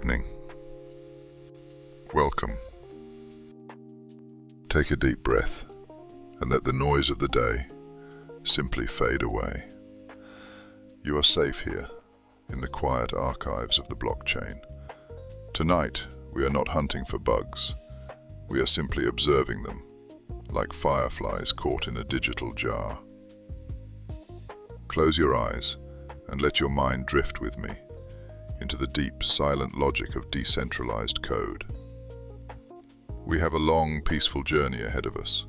evening. Welcome. Take a deep breath and let the noise of the day simply fade away. You are safe here in the quiet archives of the blockchain. Tonight, we are not hunting for bugs. We are simply observing them, like fireflies caught in a digital jar. Close your eyes and let your mind drift with me into the deep, silent logic of decentralized code. We have a long, peaceful journey ahead of us.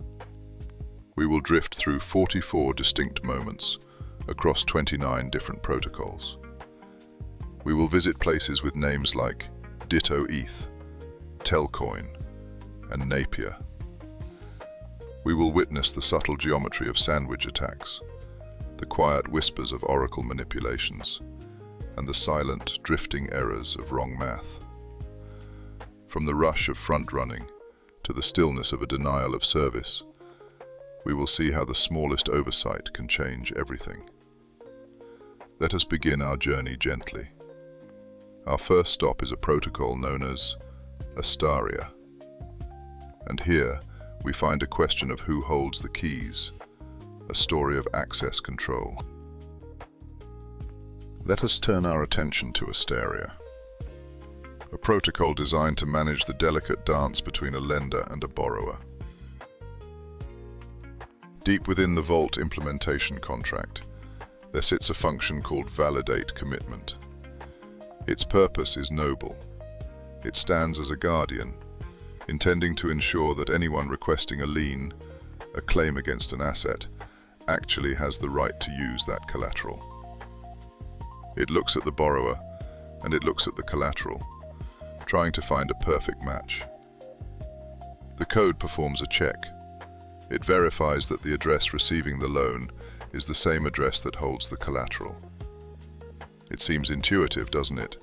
We will drift through 44 distinct moments across 29 different protocols. We will visit places with names like Ditto ETH, Telcoin, and Napier. We will witness the subtle geometry of sandwich attacks, the quiet whispers of oracle manipulations, and the silent, drifting errors of wrong math. From the rush of front-running to the stillness of a denial of service, we will see how the smallest oversight can change everything. Let us begin our journey gently. Our first stop is a protocol known as Astaria. And here we find a question of who holds the keys, a story of access control. Let us turn our attention to Astaria, a protocol designed to manage the delicate dance between a lender and a borrower. Deep within the Vault implementation contract, there sits a function called Validate Commitment. Its purpose is noble. It stands as a guardian, intending to ensure that anyone requesting a lien, a claim against an asset, actually has the right to use that collateral. It looks at the borrower and it looks at the collateral, trying to find a perfect match. The code performs a check. It verifies that the address receiving the loan is the same address that holds the collateral. It seems intuitive, doesn't it?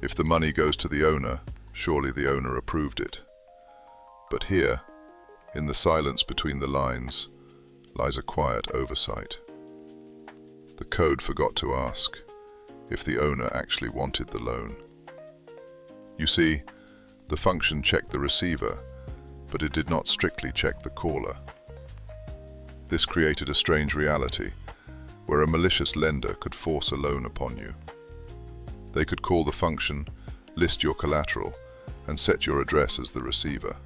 If the money goes to the owner, surely the owner approved it. But here, in the silence between the lines, lies a quiet oversight. The code forgot to ask if the owner actually wanted the loan. You see, the function checked the receiver, but it did not strictly check the caller. This created a strange reality, where a malicious lender could force a loan upon you. They could call the function, list your collateral, and set your address as the receiver.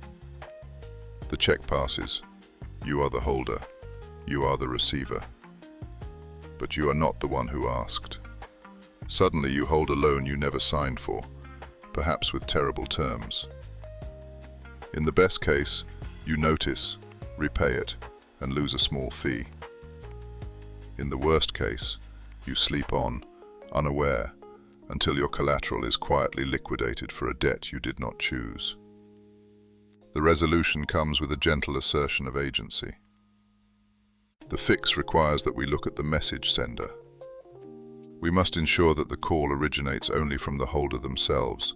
The check passes. You are the holder. You are the receiver. But you are not the one who asked. Suddenly you hold a loan you never signed for, perhaps with terrible terms. In the best case, you notice, repay it, and lose a small fee. In the worst case, you sleep on, unaware, until your collateral is quietly liquidated for a debt you did not choose. The resolution comes with a gentle assertion of agency. The fix requires that we look at the message sender. We must ensure that the call originates only from the holder themselves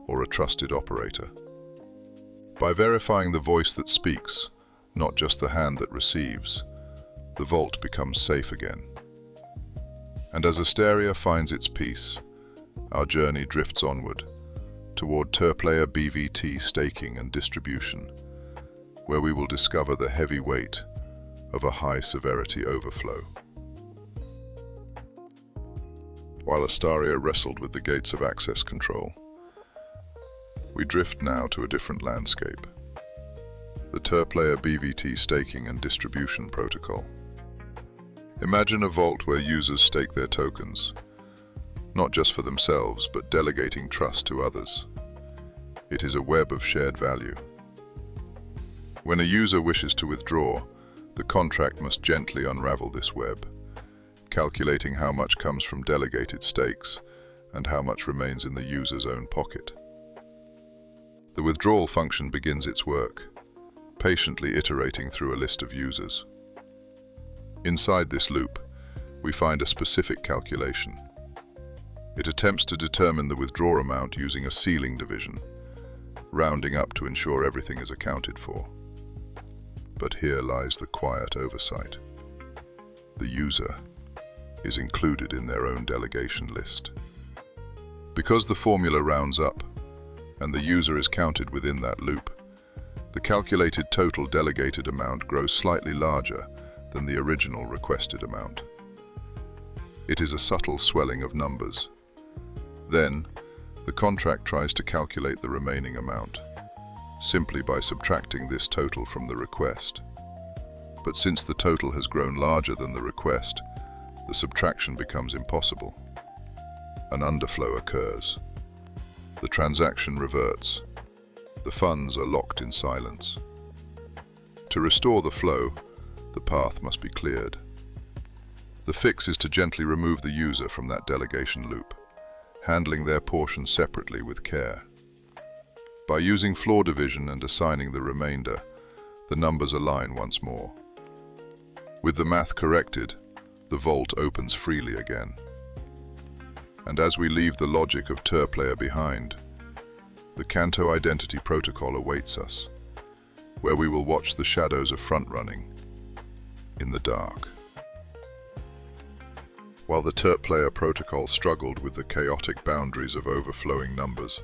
or a trusted operator. By verifying the voice that speaks, not just the hand that receives, the vault becomes safe again. And as Astaria finds its peace, our journey drifts onward toward Terplayer BVT staking and distribution, where we will discover the heavy weight of a high-severity overflow. While Astaria wrestled with the gates of access control, we drift now to a different landscape. The Terplayer BVT staking and distribution protocol. Imagine a vault where users stake their tokens, not just for themselves, but delegating trust to others. It is a web of shared value. When a user wishes to withdraw, the contract must gently unravel this web, calculating how much comes from delegated stakes and how much remains in the user's own pocket. The withdrawal function begins its work, patiently iterating through a list of users. Inside this loop, we find a specific calculation. It attempts to determine the withdrawal amount using a ceiling division, rounding up to ensure everything is accounted for. But here lies the quiet oversight. The user is included in their own delegation list. Because the formula rounds up, and the user is counted within that loop, the calculated total delegated amount grows slightly larger than the original requested amount. It is a subtle swelling of numbers. Then, the contract tries to calculate the remaining amount, simply by subtracting this total from the request. But since the total has grown larger than the request, the subtraction becomes impossible. An underflow occurs. The transaction reverts. The funds are locked in silence. To restore the flow, the path must be cleared. The fix is to gently remove the user from that delegation loop, handling their portion separately with care. By using floor division and assigning the remainder, the numbers align once more. With the math corrected, the vault opens freely again. And as we leave the logic of Terplayer behind, the Canto identity protocol awaits us, where we will watch the shadows of front-running in the dark. While the Terplayer protocol struggled with the chaotic boundaries of overflowing numbers,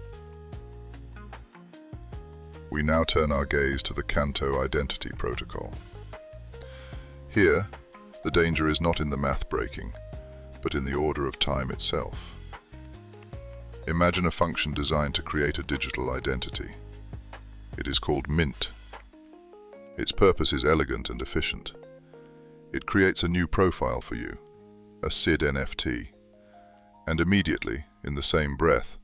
we now turn our gaze to the Canto identity protocol. Here, the danger is not in the math breaking, but in the order of time itself. Imagine a function designed to create a digital identity. It is called Mint. Its purpose is elegant and efficient. It creates a new profile for you, a SID NFT, and immediately, in the same breath,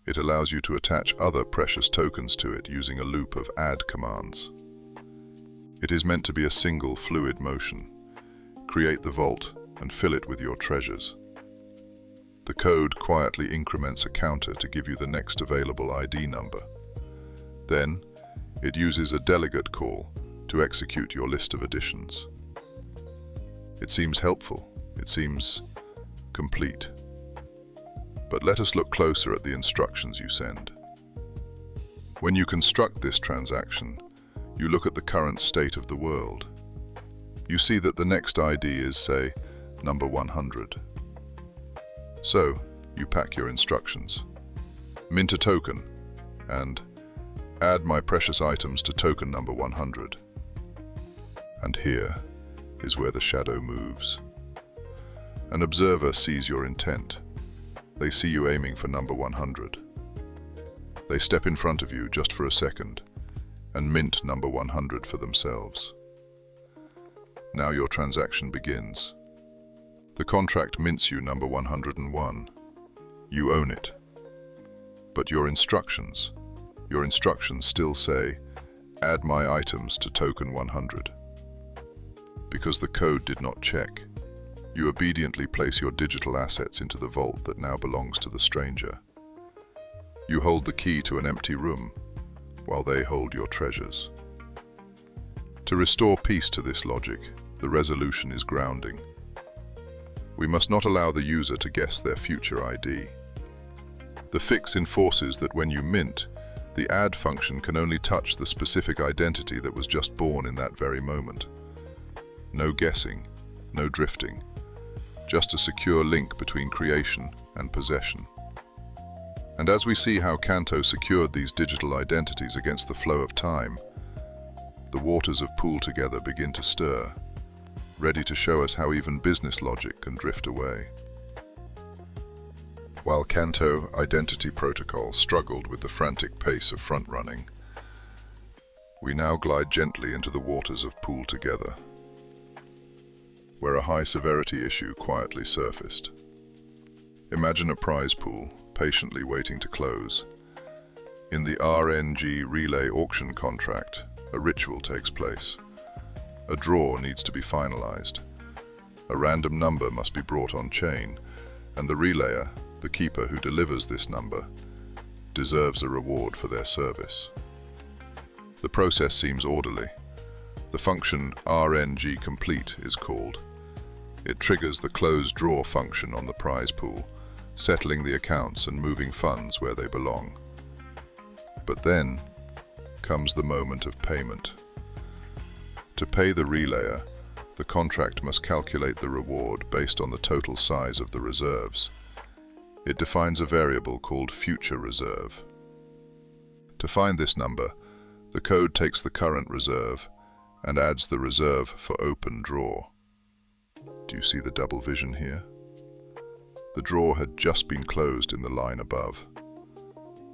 it allows you to attach other precious tokens to it using a loop of add commands. It is meant to be a single fluid motion. Create the vault and fill it with your treasures. The code quietly increments a counter to give you the next available ID number. Then, it uses a delegate call to execute your list of additions. It seems helpful. It seems complete. But let us look closer at the instructions you send. When you construct this transaction, you look at the current state of the world. You see that the next ID is, say, number 100. So, you pack your instructions. Mint a token, and add my precious items to token number 100. And here is where the shadow moves. An observer sees your intent. They see you aiming for number 100. They step in front of you just for a second and mint number 100 for themselves. Now your transaction begins. The contract mints you number 101. You own it. But your instructions still say, add my items to token 100. Because the code did not check, you obediently place your digital assets into the vault that now belongs to the stranger. You hold the key to an empty room, while they hold your treasures. To restore peace to this logic, the resolution is grounding. We must not allow the user to guess their future ID. The fix enforces that when you mint, the add function can only touch the specific identity that was just born in that very moment. No guessing, no drifting, just a secure link between creation and possession. And as we see how Canto secured these digital identities against the flow of time, the waters of PoolTogether begin to stir, ready to show us how even business logic can drift away. While Canto Identity Protocol struggled with the frantic pace of front-running, we now glide gently into the waters of PoolTogether, where a high severity issue quietly surfaced. Imagine a prize pool patiently waiting to close. In the RNG relay auction contract, a ritual takes place. A draw needs to be finalized. A random number must be brought on chain, and the relayer, the keeper who delivers this number, deserves a reward for their service. The process seems orderly. The function RNG complete is called. It triggers the close draw function on the prize pool, settling the accounts and moving funds where they belong. But then comes the moment of payment. To pay the relayer, the contract must calculate the reward based on the total size of the reserves. It defines a variable called future reserve. To find this number, the code takes the current reserve and adds the reserve for open draw. Do you see the double vision here? The draw had just been closed in the line above.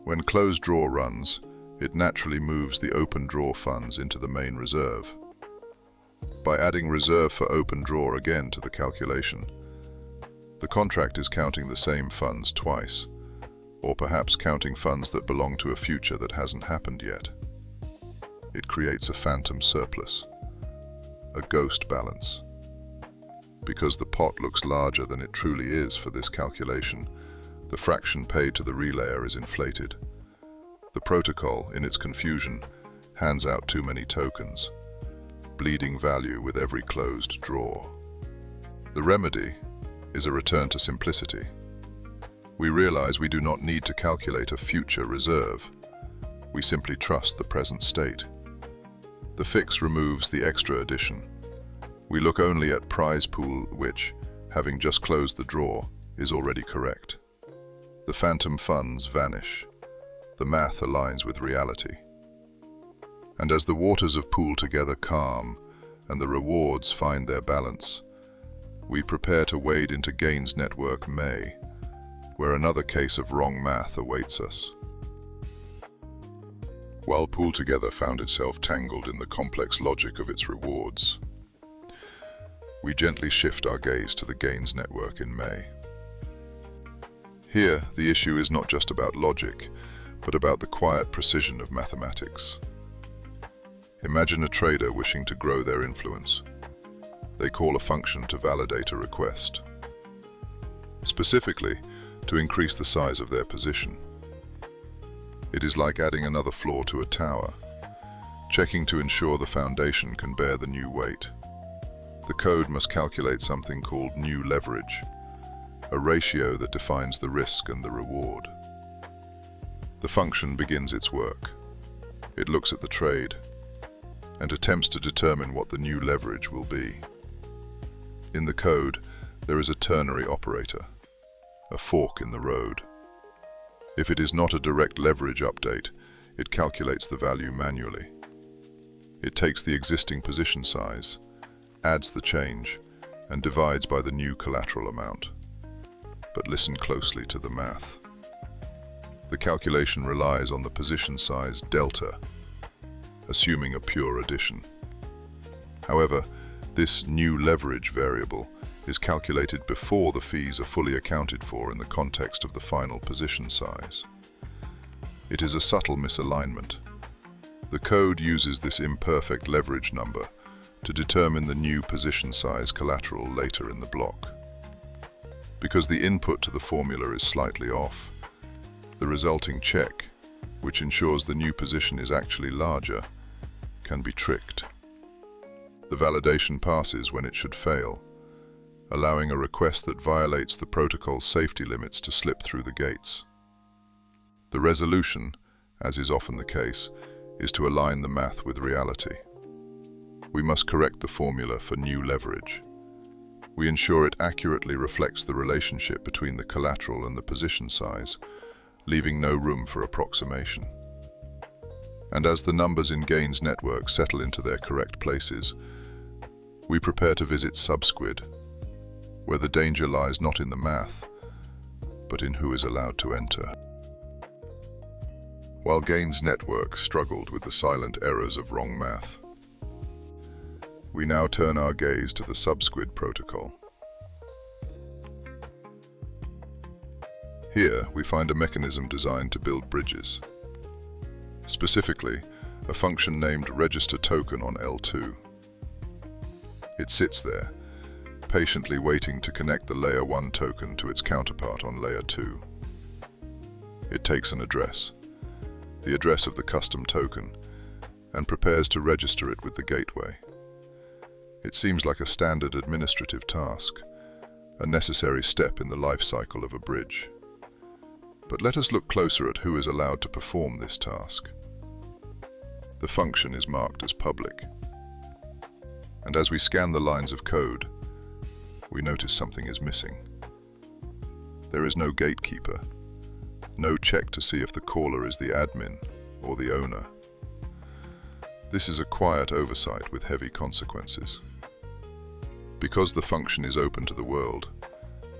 When closed draw runs, it naturally moves the open draw funds into the main reserve. By adding reserve for open draw again to the calculation, the contract is counting the same funds twice, or perhaps counting funds that belong to a future that hasn't happened yet. It creates a phantom surplus, a ghost balance. Because the pot looks larger than it truly is for this calculation, the fraction paid to the relayer is inflated. The protocol, in its confusion, hands out too many tokens, bleeding value with every closed draw. The remedy is a return to simplicity. We realize we do not need to calculate a future reserve. We simply trust the present state. The fix removes the extra addition. We look only at prize pool which, having just closed the draw, is already correct. The phantom funds vanish. The math aligns with reality. And as the waters of PoolTogether calm and the rewards find their balance, we prepare to wade into Gainsnetwork May, where another case of wrong math awaits us. While PoolTogether found itself tangled in the complex logic of its rewards, we gently shift our gaze to the Gainsnetwork in May. Here, the issue is not just about logic, but about the quiet precision of mathematics. Imagine a trader wishing to grow their influence. They call a function to validate a request, specifically to increase the size of their position. It is like adding another floor to a tower, checking to ensure the foundation can bear the new weight. The code must calculate something called new leverage, a ratio that defines the risk and the reward. The function begins its work. It looks at the trade and attempts to determine what the new leverage will be. In the code, there is a ternary operator, a fork in the road. If it is not a direct leverage update, it calculates the value manually. It takes the existing position size, adds the change, and divides by the new collateral amount. But listen closely to the math. The calculation relies on the position size delta, assuming a pure addition. However, this new leverage variable is calculated before the fees are fully accounted for in the context of the final position size. It is a subtle misalignment. The code uses this imperfect leverage number to determine the new position size collateral later in the block. Because the input to the formula is slightly off, the resulting check, which ensures the new position is actually larger, can be tricked. The validation passes when it should fail, allowing a request that violates the protocol's safety limits to slip through the gates. The resolution, as is often the case, is to align the math with reality. We must correct the formula for new leverage. We ensure it accurately reflects the relationship between the collateral and the position size, leaving no room for approximation. And as the numbers in Gainsnetwork settle into their correct places, we prepare to visit Subsquid, where the danger lies not in the math, but in who is allowed to enter. While Gainsnetwork struggled with the silent errors of wrong math, we now turn our gaze to the Subsquid protocol. Here, we find a mechanism designed to build bridges. Specifically, a function named register token on L2. It sits there, patiently waiting to connect the layer 1 token to its counterpart on layer 2. It takes an address, the address of the custom token, and prepares to register it with the gateway. It seems like a standard administrative task, a necessary step in the life cycle of a bridge. But let us look closer at who is allowed to perform this task. The function is marked as public. And as we scan the lines of code, we notice something is missing. There is no gatekeeper, no check to see if the caller is the admin or the owner. This is a quiet oversight with heavy consequences. Because the function is open to the world,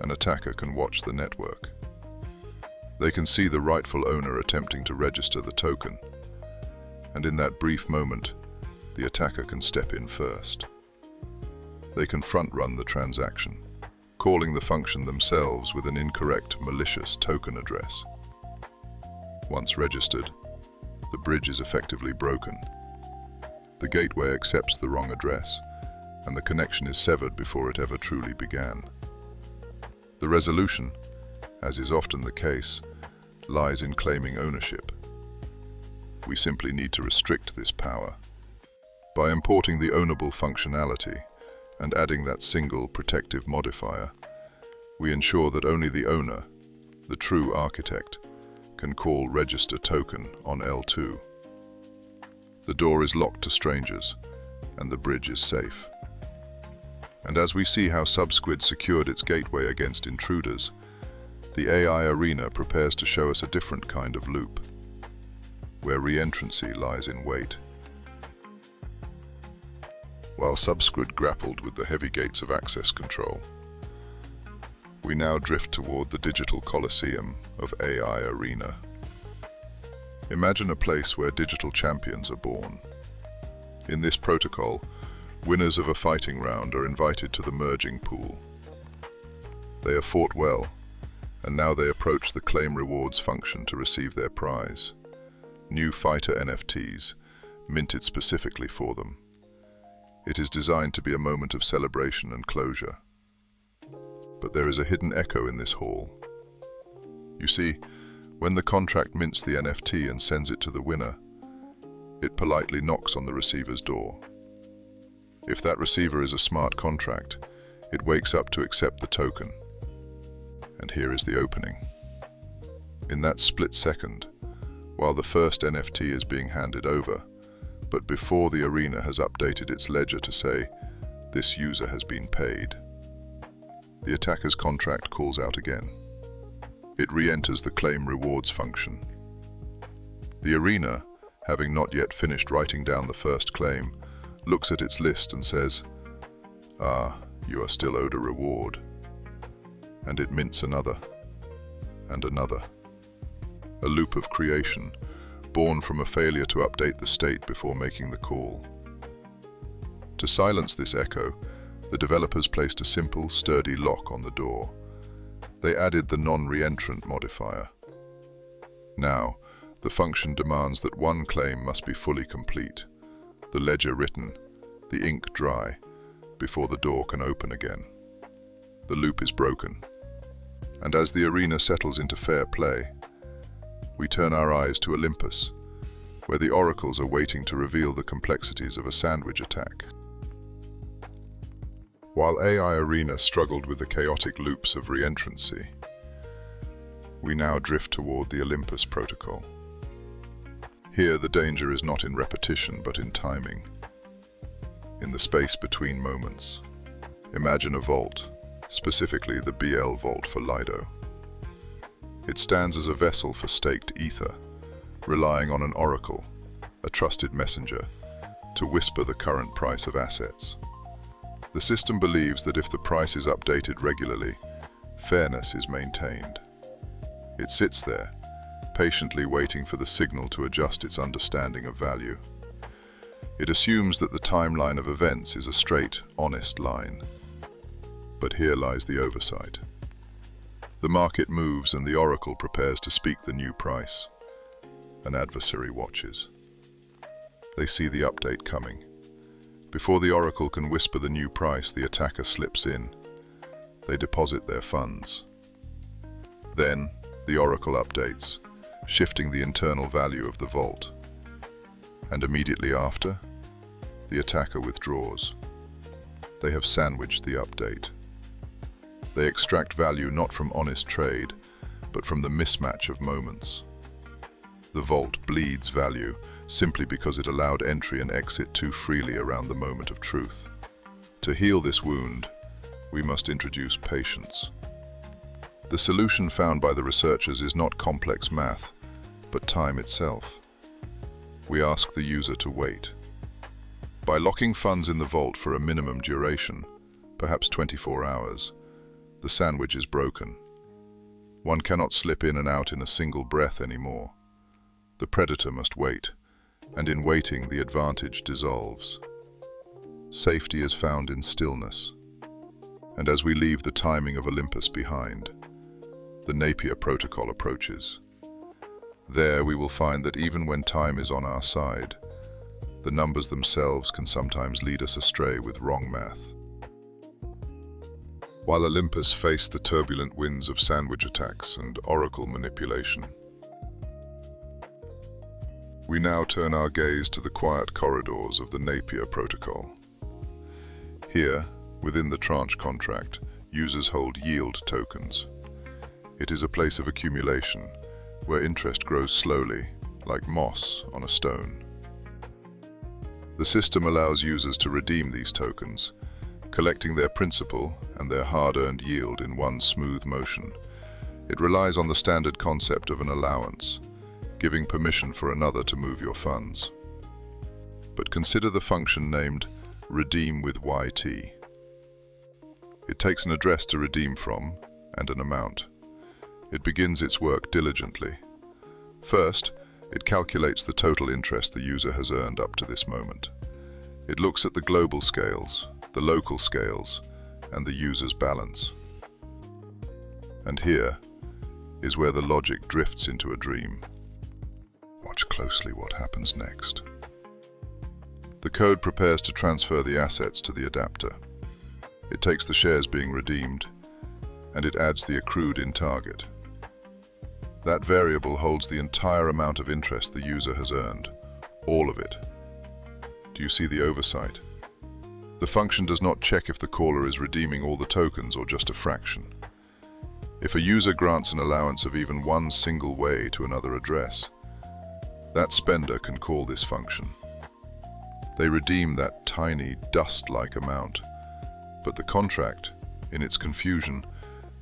an attacker can watch the network. They can see the rightful owner attempting to register the token, and in that brief moment, the attacker can step in first. They can front-run the transaction, calling the function themselves with an incorrect, malicious token address. Once registered, the bridge is effectively broken. The gateway accepts the wrong address, and the connection is severed before it ever truly began. The resolution, as is often the case, lies in claiming ownership. We simply need to restrict this power. By importing the ownable functionality and adding that single protective modifier, we ensure that only the owner, the true architect, can call register token on L2. The door is locked to strangers, and the bridge is safe. And as we see how Subsquid secured its gateway against intruders, the AI arena prepares to show us a different kind of loop, where re-entrancy lies in wait. While Subsquid grappled with the heavy gates of access control, we now drift toward the digital coliseum of AI arena. Imagine a place where digital champions are born. In this protocol, winners of a fighting round are invited to the merging pool. They have fought well, and now they approach the claim rewards function to receive their prize. New fighter NFTs, minted specifically for them. It is designed to be a moment of celebration and closure. But there is a hidden echo in this hall. You see, when the contract mints the NFT and sends it to the winner, it politely knocks on the receiver's door. If that receiver is a smart contract, it wakes up to accept the token. And here is the opening. In that split second, while the first NFT is being handed over, but before the arena has updated its ledger to say, this user has been paid, the attacker's contract calls out again. It re-enters the claim rewards function. The arena, having not yet finished writing down the first claim, looks at its list and says, you are still owed a reward. And it mints another, and another. A loop of creation, born from a failure to update the state before making the call. To silence this echo, the developers placed a simple, sturdy lock on the door. They added the non-reentrant modifier. Now, the function demands that one claim must be fully complete, the ledger written, the ink dry, before the door can open again. The loop is broken. And as the arena settles into fair play, we turn our eyes to Olympus, where the oracles are waiting to reveal the complexities of a sandwich attack. While AI Arena struggled with the chaotic loops of reentrancy, we now drift toward the Olympus protocol. Here the danger is not in repetition but in timing, in the space between moments. Imagine a vault, specifically the BL vault for Lido. It stands as a vessel for staked ether, relying on an oracle, a trusted messenger, to whisper the current price of assets. The system believes that if the price is updated regularly, fairness is maintained. It sits there, patiently waiting for the signal to adjust its understanding of value. It assumes that the timeline of events is a straight, honest line. But here lies the oversight. The market moves and the oracle prepares to speak the new price. An adversary watches. They see the update coming. Before the oracle can whisper the new price, the attacker slips in. They deposit their funds. Then, the oracle updates, shifting the internal value of the vault. And immediately after, the attacker withdraws. They have sandwiched the update. They extract value not from honest trade, but from the mismatch of moments. The vault bleeds value simply because it allowed entry and exit too freely around the moment of truth. To heal this wound, we must introduce patience. The solution found by the researchers is not complex math, but time itself. We ask the user to wait. By locking funds in the vault for a minimum duration, perhaps 24 hours, the sandwich is broken. One cannot slip in and out in a single breath anymore. The predator must wait, and in waiting the advantage dissolves. Safety is found in stillness. And as we leave the timing of Olympus behind, the Napier protocol approaches. There we will find that even when time is on our side, the numbers themselves can sometimes lead us astray with wrong math. While Olympus faced the turbulent winds of sandwich attacks and oracle manipulation, we now turn our gaze to the quiet corridors of the Napier protocol. Here, within the tranche contract, users hold yield tokens. It is a place of accumulation, where interest grows slowly, like moss on a stone. The system allows users to redeem these tokens, collecting their principal and their hard-earned yield in one smooth motion. It relies on the standard concept of an allowance, giving permission for another to move your funds. But consider the function named redeem with YT. It takes an address to redeem from and an amount. It begins its work diligently. First, it calculates the total interest the user has earned up to this moment. It looks at the global scales, the local scales, and the user's balance. And here is where the logic drifts into a dream. Watch closely what happens next. The code prepares to transfer the assets to the adapter. It takes the shares being redeemed, and it adds the accrued in target. That variable holds the entire amount of interest the user has earned, all of it. Do you see the oversight? The function does not check if the caller is redeeming all the tokens or just a fraction. If a user grants an allowance of even one single way to another address, that spender can call this function. They redeem that tiny, dust-like amount, but the contract, in its confusion,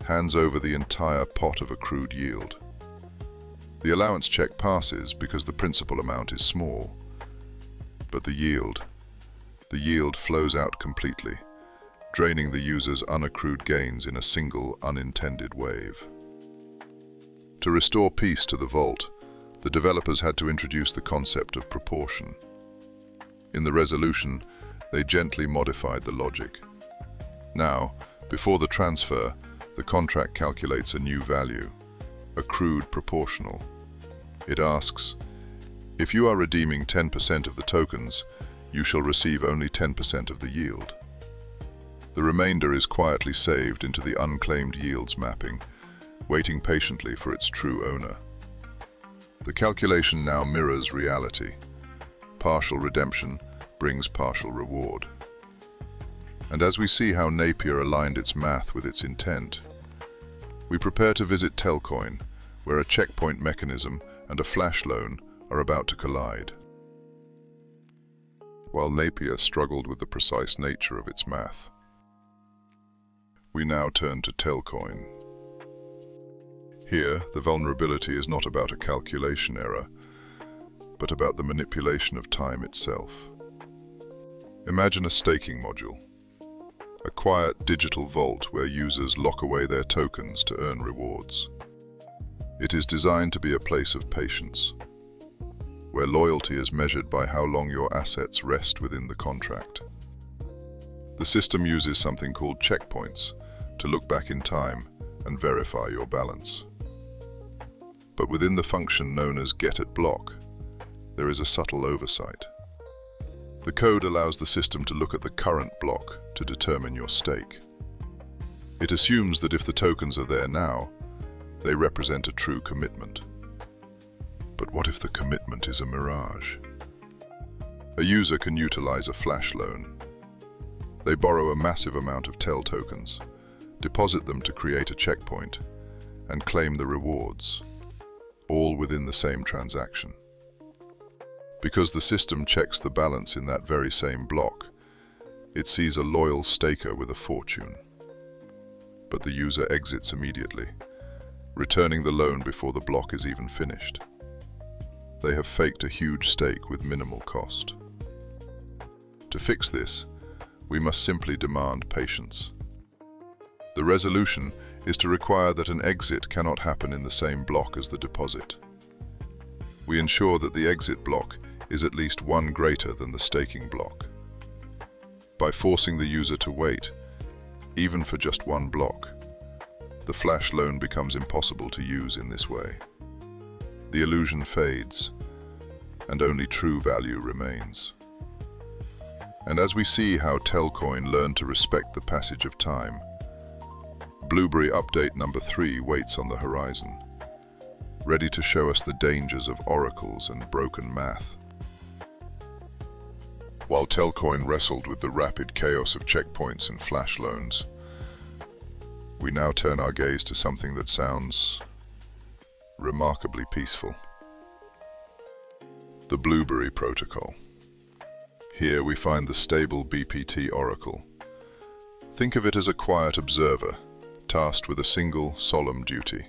hands over the entire pot of accrued yield. The allowance check passes because the principal amount is small, but the yield flows out completely, draining the user's unaccrued gains in a single, unintended wave. To restore peace to the vault, the developers had to introduce the concept of proportion. In the resolution, they gently modified the logic. Now, before the transfer, the contract calculates a new value, accrued proportional. It asks, if you are redeeming 10% of the tokens, you shall receive only 10% of the yield. The remainder is quietly saved into the unclaimed yields mapping, waiting patiently for its true owner. The calculation now mirrors reality. Partial redemption brings partial reward. And as we see how Napier aligned its math with its intent, we prepare to visit Telcoin, where a checkpoint mechanism and a flash loan are about to collide. While Napier struggled with the precise nature of its math, we now turn to Telcoin. Here, the vulnerability is not about a calculation error, but about the manipulation of time itself. Imagine a staking module, a quiet digital vault where users lock away their tokens to earn rewards. It is designed to be a place of patience, where loyalty is measured by how long your assets rest within the contract. The system uses something called checkpoints to look back in time and verify your balance. But within the function known as getAtBlock, there is a subtle oversight. The code allows the system to look at the current block to determine your stake. It assumes that if the tokens are there now, they represent a true commitment. But what if the commitment is a mirage? A user can utilize a flash loan. They borrow a massive amount of TEL tokens, deposit them to create a checkpoint, and claim the rewards, all within the same transaction. Because the system checks the balance in that very same block, it sees a loyal staker with a fortune. But the user exits immediately, returning the loan before the block is even finished. They have faked a huge stake with minimal cost. To fix this, we must simply demand patience. The resolution is to require that an exit cannot happen in the same block as the deposit. We ensure that the exit block is at least one greater than the staking block. By forcing the user to wait, even for just one block, the flash loan becomes impossible to use in this way. The illusion fades, and only true value remains. And as we see how Telcoin learned to respect the passage of time, Blueberry update number 3 waits on the horizon, ready to show us the dangers of oracles and broken math. While Telcoin wrestled with the rapid chaos of checkpoints and flash loans, we now turn our gaze to something that sounds remarkably peaceful. The Blueberry Protocol. Here we find the stable BPT oracle. Think of it as a quiet observer, tasked with a single, solemn duty: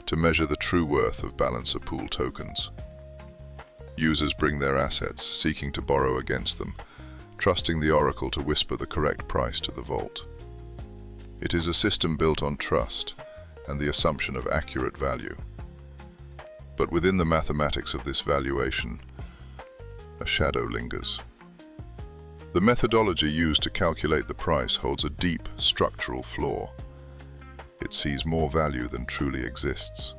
to measure the true worth of balancer pool tokens. Users bring their assets, seeking to borrow against them, trusting the oracle to whisper the correct price to the vault. It is a system built on trust and the assumption of accurate value. But within the mathematics of this valuation, a shadow lingers. The methodology used to calculate the price holds a deep structural flaw. It sees more value than truly exists.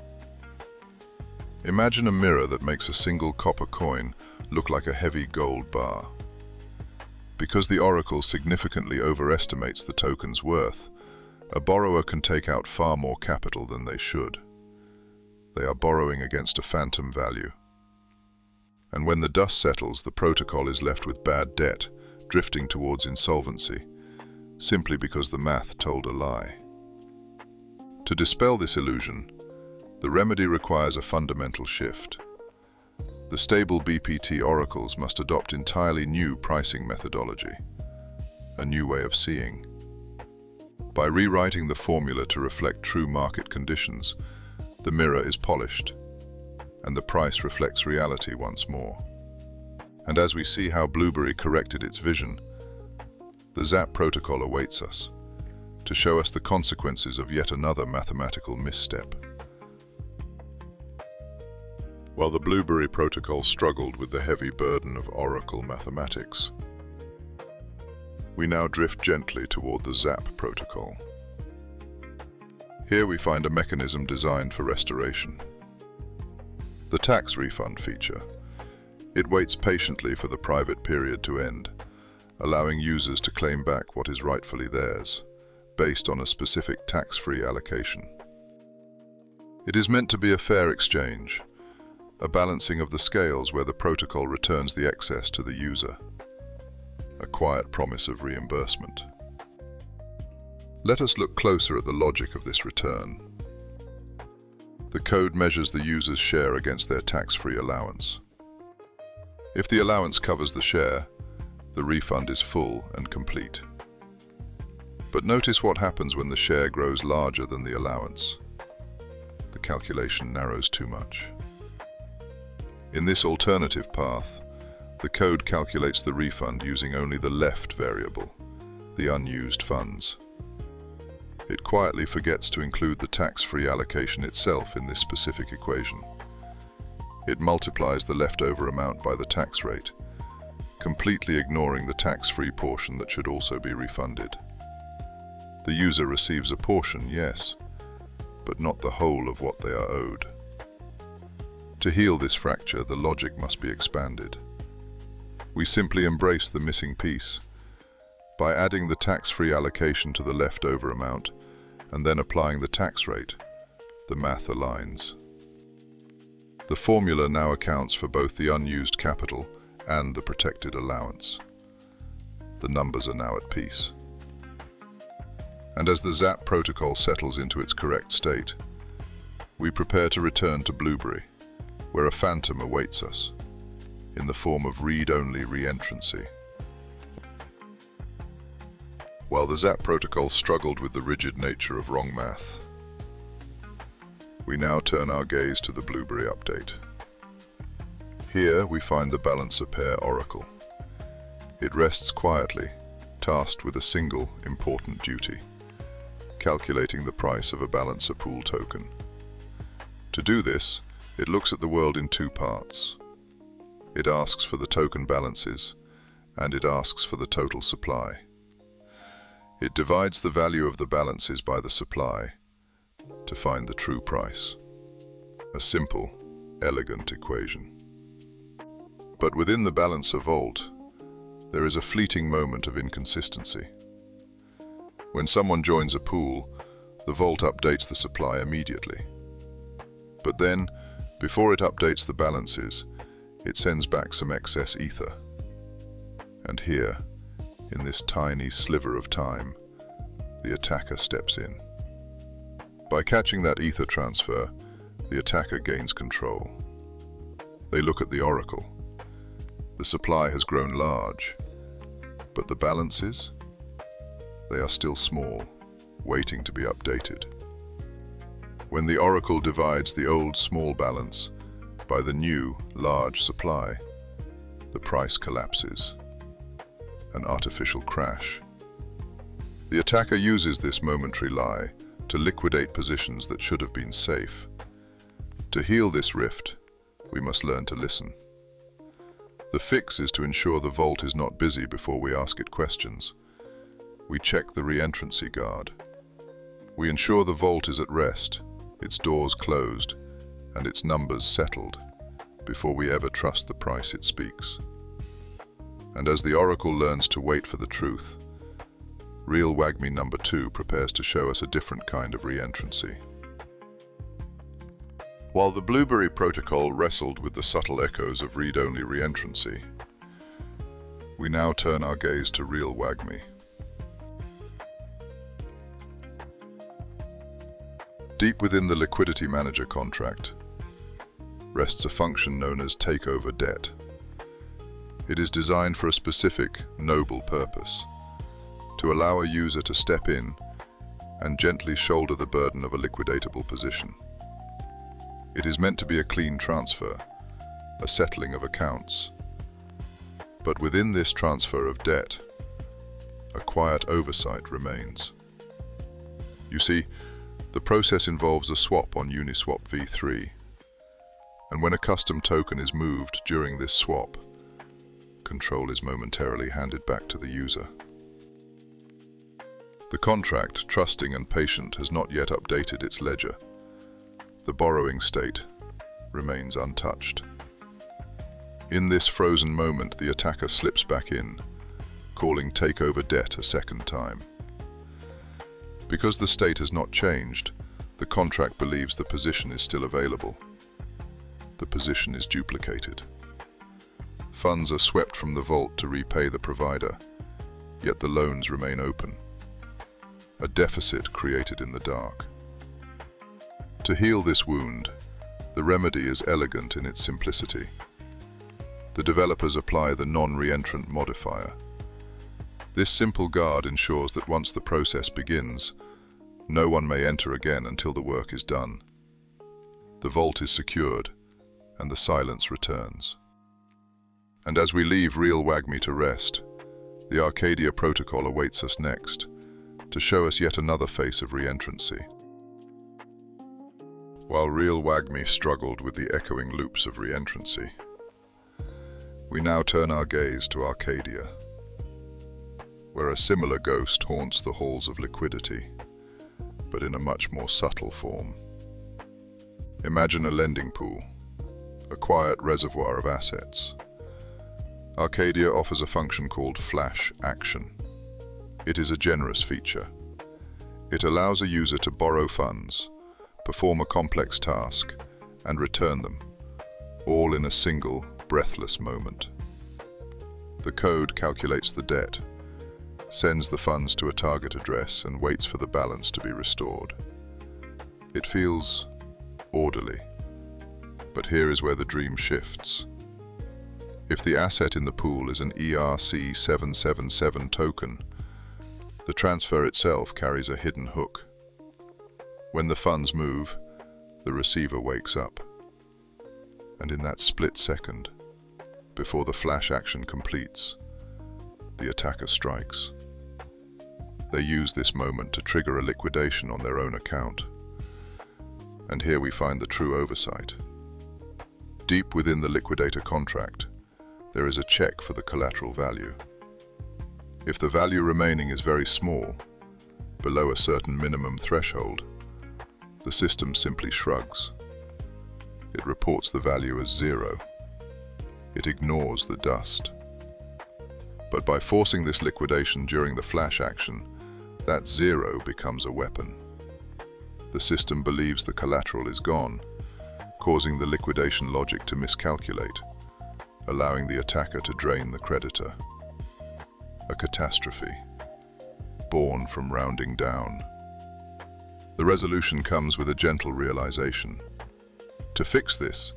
Imagine a mirror that makes a single copper coin look like a heavy gold bar. Because the oracle significantly overestimates the token's worth, a borrower can take out far more capital than they should. They are borrowing against a phantom value. And when the dust settles, the protocol is left with bad debt, drifting towards insolvency, simply because the math told a lie. To dispel this illusion, the remedy requires a fundamental shift. The stable BPT oracles must adopt entirely new pricing methodology, a new way of seeing. By rewriting the formula to reflect true market conditions, the mirror is polished, and the price reflects reality once more. And as we see how Blueberry corrected its vision, the ZAP protocol awaits us, to show us the consequences of yet another mathematical misstep. While the Blueberry protocol struggled with the heavy burden of oracle mathematics, we now drift gently toward the ZAP protocol. Here we find a mechanism designed for restoration. The tax refund feature. It waits patiently for the private period to end, allowing users to claim back what is rightfully theirs, based on a specific tax-free allocation. It is meant to be a fair exchange, a balancing of the scales where the protocol returns the excess to the user. A quiet promise of reimbursement. Let us look closer at the logic of this return. The code measures the user's share against their tax-free allowance. If the allowance covers the share, the refund is full and complete. But notice what happens when the share grows larger than the allowance. The calculation narrows too much. In this alternative path, the code calculates the refund using only the left variable, the unused funds. It quietly forgets to include the tax-free allocation itself in this specific equation. It multiplies the leftover amount by the tax rate, completely ignoring the tax-free portion that should also be refunded. The user receives a portion, yes, but not the whole of what they are owed. To heal this fracture, the logic must be expanded. We simply embrace the missing piece. By adding the tax-free allocation to the leftover amount, and then applying the tax rate, the math aligns. The formula now accounts for both the unused capital and the protected allowance. The numbers are now at peace. And as the ZAP protocol settles into its correct state, we prepare to return to Blueberry, where a phantom awaits us, in the form of read-only re-entrancy. While the ZAP protocol struggled with the rigid nature of wrong math, We now turn our gaze to the Blueberry update. Here we find the balancer pair oracle. It rests quietly, tasked with a single important duty: calculating the price of a balancer pool token. To do this, it looks at the world in two parts. It asks for the token balances, and it asks for the total supply. It divides the value of the balances by the supply to find the true price. A simple, elegant equation. But within the balancer vault, there is a fleeting moment of inconsistency. When someone joins a pool, the vault updates the supply immediately. But then, before it updates the balances, it sends back some excess ether. And here, in this tiny sliver of time, the attacker steps in. By catching that ether transfer, the attacker gains control. They look at the oracle. The supply has grown large, but the balances? They are still small, waiting to be updated. When the oracle divides the old small balance by the new large supply, the price collapses. An artificial crash. The attacker uses this momentary lie to liquidate positions that should have been safe. To heal this rift, we must learn to listen. The fix is to ensure the vault is not busy before we ask it questions. We check the re-entrancy guard. We ensure the vault is at rest, its doors closed, and its numbers settled, before we ever trust the price it speaks. And as the oracle learns to wait for the truth, Real WAGMI number 2 prepares to show us a different kind of re-entrancy. While the Blueberry protocol wrestled with the subtle echoes of read-only re-entrancy, we now turn our gaze to Real WAGMI. Deep within the Liquidity Manager contract rests a function known as takeover debt. It is designed for a specific, noble purpose: to allow a user to step in and gently shoulder the burden of a liquidatable position. It is meant to be a clean transfer, a settling of accounts. But within this transfer of debt, a quiet oversight remains. You see, the process involves a swap on Uniswap v3, and when a custom token is moved during this swap, control is momentarily handed back to the user. The contract, trusting and patient, has not yet updated its ledger. The borrowing state remains untouched. In this frozen moment, the attacker slips back in, calling takeover debt a second time. Because the state has not changed, the contract believes the position is still available. The position is duplicated. Funds are swept from the vault to repay the provider, yet the loans remain open. A deficit created in the dark. To heal this wound, the remedy is elegant in its simplicity. The developers apply the non-reentrant modifier. This simple guard ensures that once the process begins, no one may enter again until the work is done. The vault is secured, and the silence returns. And as we leave Real WAGMI to rest, the Arcadia protocol awaits us next, to show us yet another face of reentrancy. While Real WAGMI struggled with the echoing loops of reentrancy, we now turn our gaze to Arcadia, where a similar ghost haunts the halls of liquidity, but in a much more subtle form. Imagine a lending pool, a quiet reservoir of assets. Arcadia offers a function called Flash Action. It is a generous feature. It allows a user to borrow funds, perform a complex task, and return them, all in a single, breathless moment. The code calculates the debt, sends the funds to a target address, and waits for the balance to be restored. It feels orderly, but here is where the dream shifts. If the asset in the pool is an ERC777 token, the transfer itself carries a hidden hook. When the funds move, the receiver wakes up, and in that split second, before the flash action completes, the attacker strikes. They use this moment to trigger a liquidation on their own account. And here we find the true oversight. Deep within the liquidator contract, there is a check for the collateral value. If the value remaining is very small, below a certain minimum threshold, the system simply shrugs. It reports the value as zero. It ignores the dust. But by forcing this liquidation during the flash action, that zero becomes a weapon. The system believes the collateral is gone, causing the liquidation logic to miscalculate, allowing the attacker to drain the creditor. A catastrophe, born from rounding down. The resolution comes with a gentle realization. To fix this,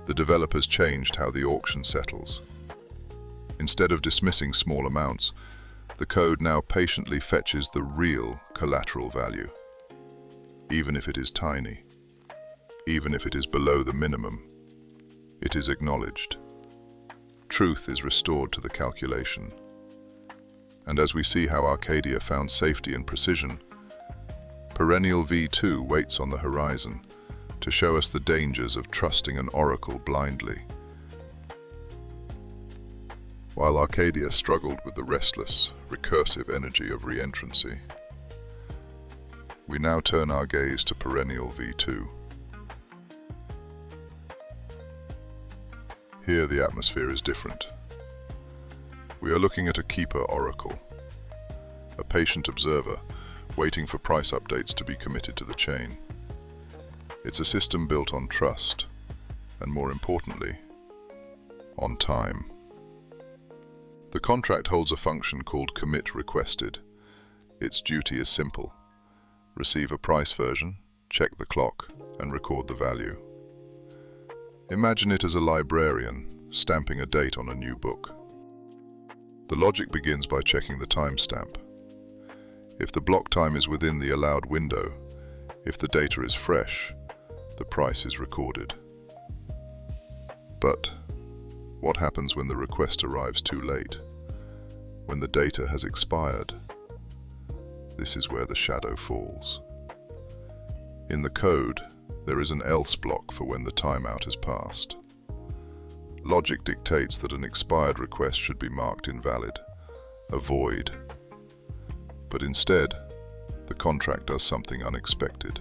the developers changed how the auction settles. Instead of dismissing small amounts, the code now patiently fetches the real collateral value. Even if it is tiny, even if it is below the minimum, it is acknowledged. Truth is restored to the calculation. And as we see how Arcadia found safety and precision, Perennial V2 waits on the horizon to show us the dangers of trusting an oracle blindly. While Arcadia struggled with the restless, recursive energy of reentrancy, we now turn our gaze to Perennial V2. Here the atmosphere is different. We are looking at a keeper oracle, a patient observer waiting for price updates to be committed to the chain. It's a system built on trust, and more importantly, on time. The contract holds a function called commit requested. Its duty is simple. Receive a price version, check the clock, and record the value. Imagine it as a librarian stamping a date on a new book. The logic begins by checking the timestamp. If the block time is within the allowed window, if the data is fresh, the price is recorded. But what happens when the request arrives too late? When the data has expired? This is where the shadow falls. In the code, there is an else block for when the timeout has passed. Logic dictates that an expired request should be marked invalid, a void. But instead, the contract does something unexpected.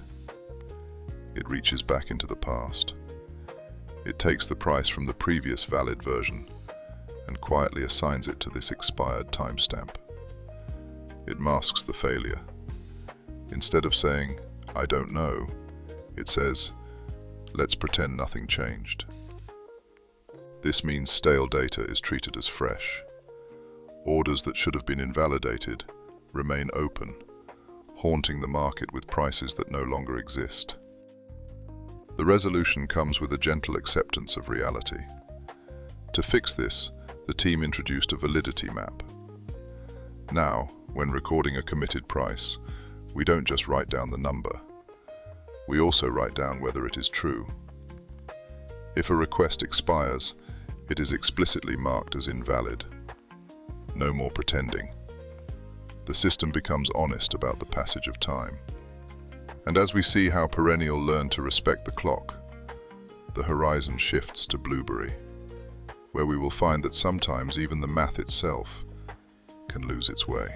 It reaches back into the past. It takes the price from the previous valid version and quietly assigns it to this expired timestamp. It masks the failure. Instead of saying, "I don't know," it says, "Let's pretend nothing changed." This means stale data is treated as fresh. Orders that should have been invalidated remain open, haunting the market with prices that no longer exist. The resolution comes with a gentle acceptance of reality. To fix this, the team introduced a validity map. Now, when recording a committed price, we don't just write down the number. We also write down whether it is true. If a request expires, it is explicitly marked as invalid. No more pretending. The system becomes honest about the passage of time. And as we see how Perennial learned to respect the clock, the horizon shifts to Blueberry, where we will find that sometimes even the math itself can lose its way.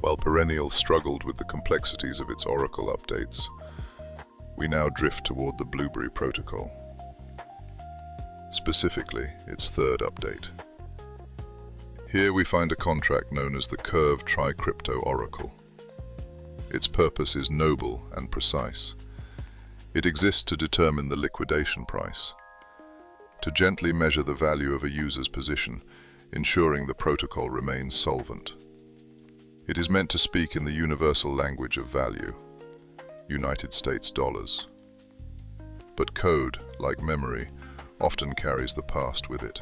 While Perennial struggled with the complexities of its Oracle updates, we now drift toward the Blueberry protocol, specifically its third update. Here we find a contract known as the Curve Tri-Crypto Oracle. Its purpose is noble and precise. It exists to determine the liquidation price, to gently measure the value of a user's position, ensuring the protocol remains solvent. It is meant to speak in the universal language of value, United States dollars. But code, like memory, often carries the past with it.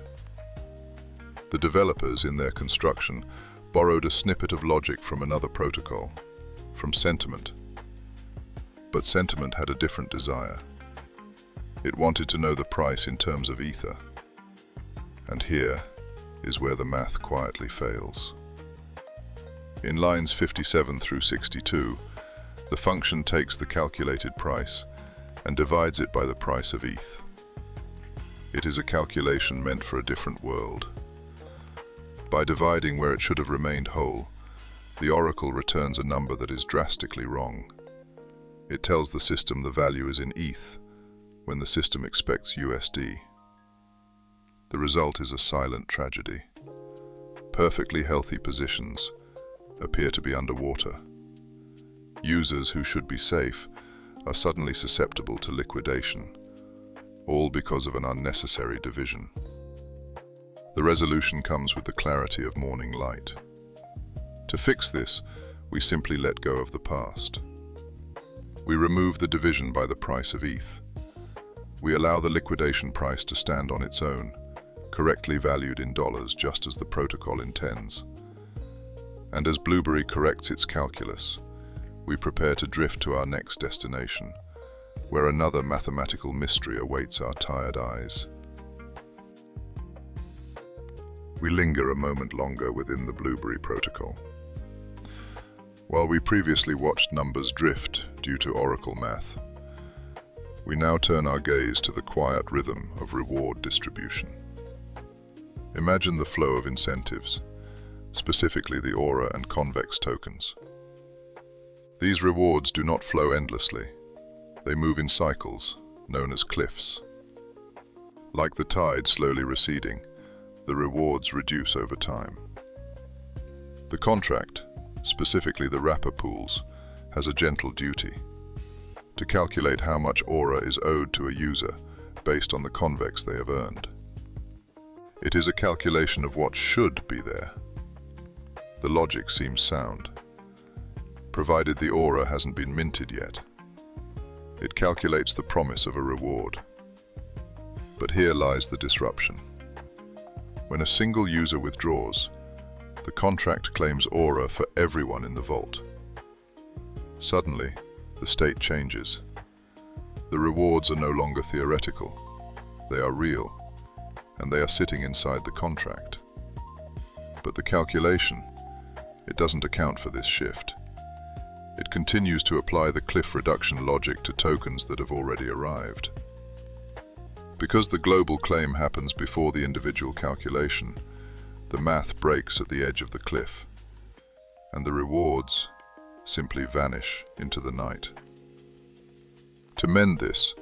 The developers, in their construction, borrowed a snippet of logic from another protocol, from sentiment. But sentiment had a different desire. It wanted to know the price in terms of ether. And here is where the math quietly fails. In lines 57 through 62, the function takes the calculated price and divides it by the price of ETH. It is a calculation meant for a different world. By dividing where it should have remained whole, the oracle returns a number that is drastically wrong. It tells the system the value is in ETH, when the system expects USD. The result is a silent tragedy. Perfectly healthy positions appear to be underwater. Users who should be safe are suddenly susceptible to liquidation, all because of an unnecessary division. The resolution comes with the clarity of morning light. To fix this, we simply let go of the past. We remove the division by the price of ETH. We allow the liquidation price to stand on its own, correctly valued in dollars just as the protocol intends. And as Blueberry corrects its calculus, we prepare to drift to our next destination, where another mathematical mystery awaits our tired eyes. We linger a moment longer within the Blueberry protocol. While we previously watched numbers drift due to oracle math, we now turn our gaze to the quiet rhythm of reward distribution. Imagine the flow of incentives, specifically the aura and convex tokens. These rewards do not flow endlessly. They move in cycles, known as cliffs. Like the tide slowly receding, the rewards reduce over time. The contract, specifically the wrapper pools, has a gentle duty to calculate how much aura is owed to a user based on the convex they have earned. It is a calculation of what should be there. The logic seems sound, provided the aura hasn't been minted yet. It calculates the promise of a reward. But here lies the disruption. When a single user withdraws, the contract claims aura for everyone in the vault. Suddenly, the state changes. The rewards are no longer theoretical. They are real, and they are sitting inside the contract. But the calculation, it doesn't account for this shift. It continues to apply the cliff reduction logic to tokens that have already arrived. Because the global claim happens before the individual calculation, the math breaks at the edge of the cliff, and the rewards simply vanish into the night. To mend this,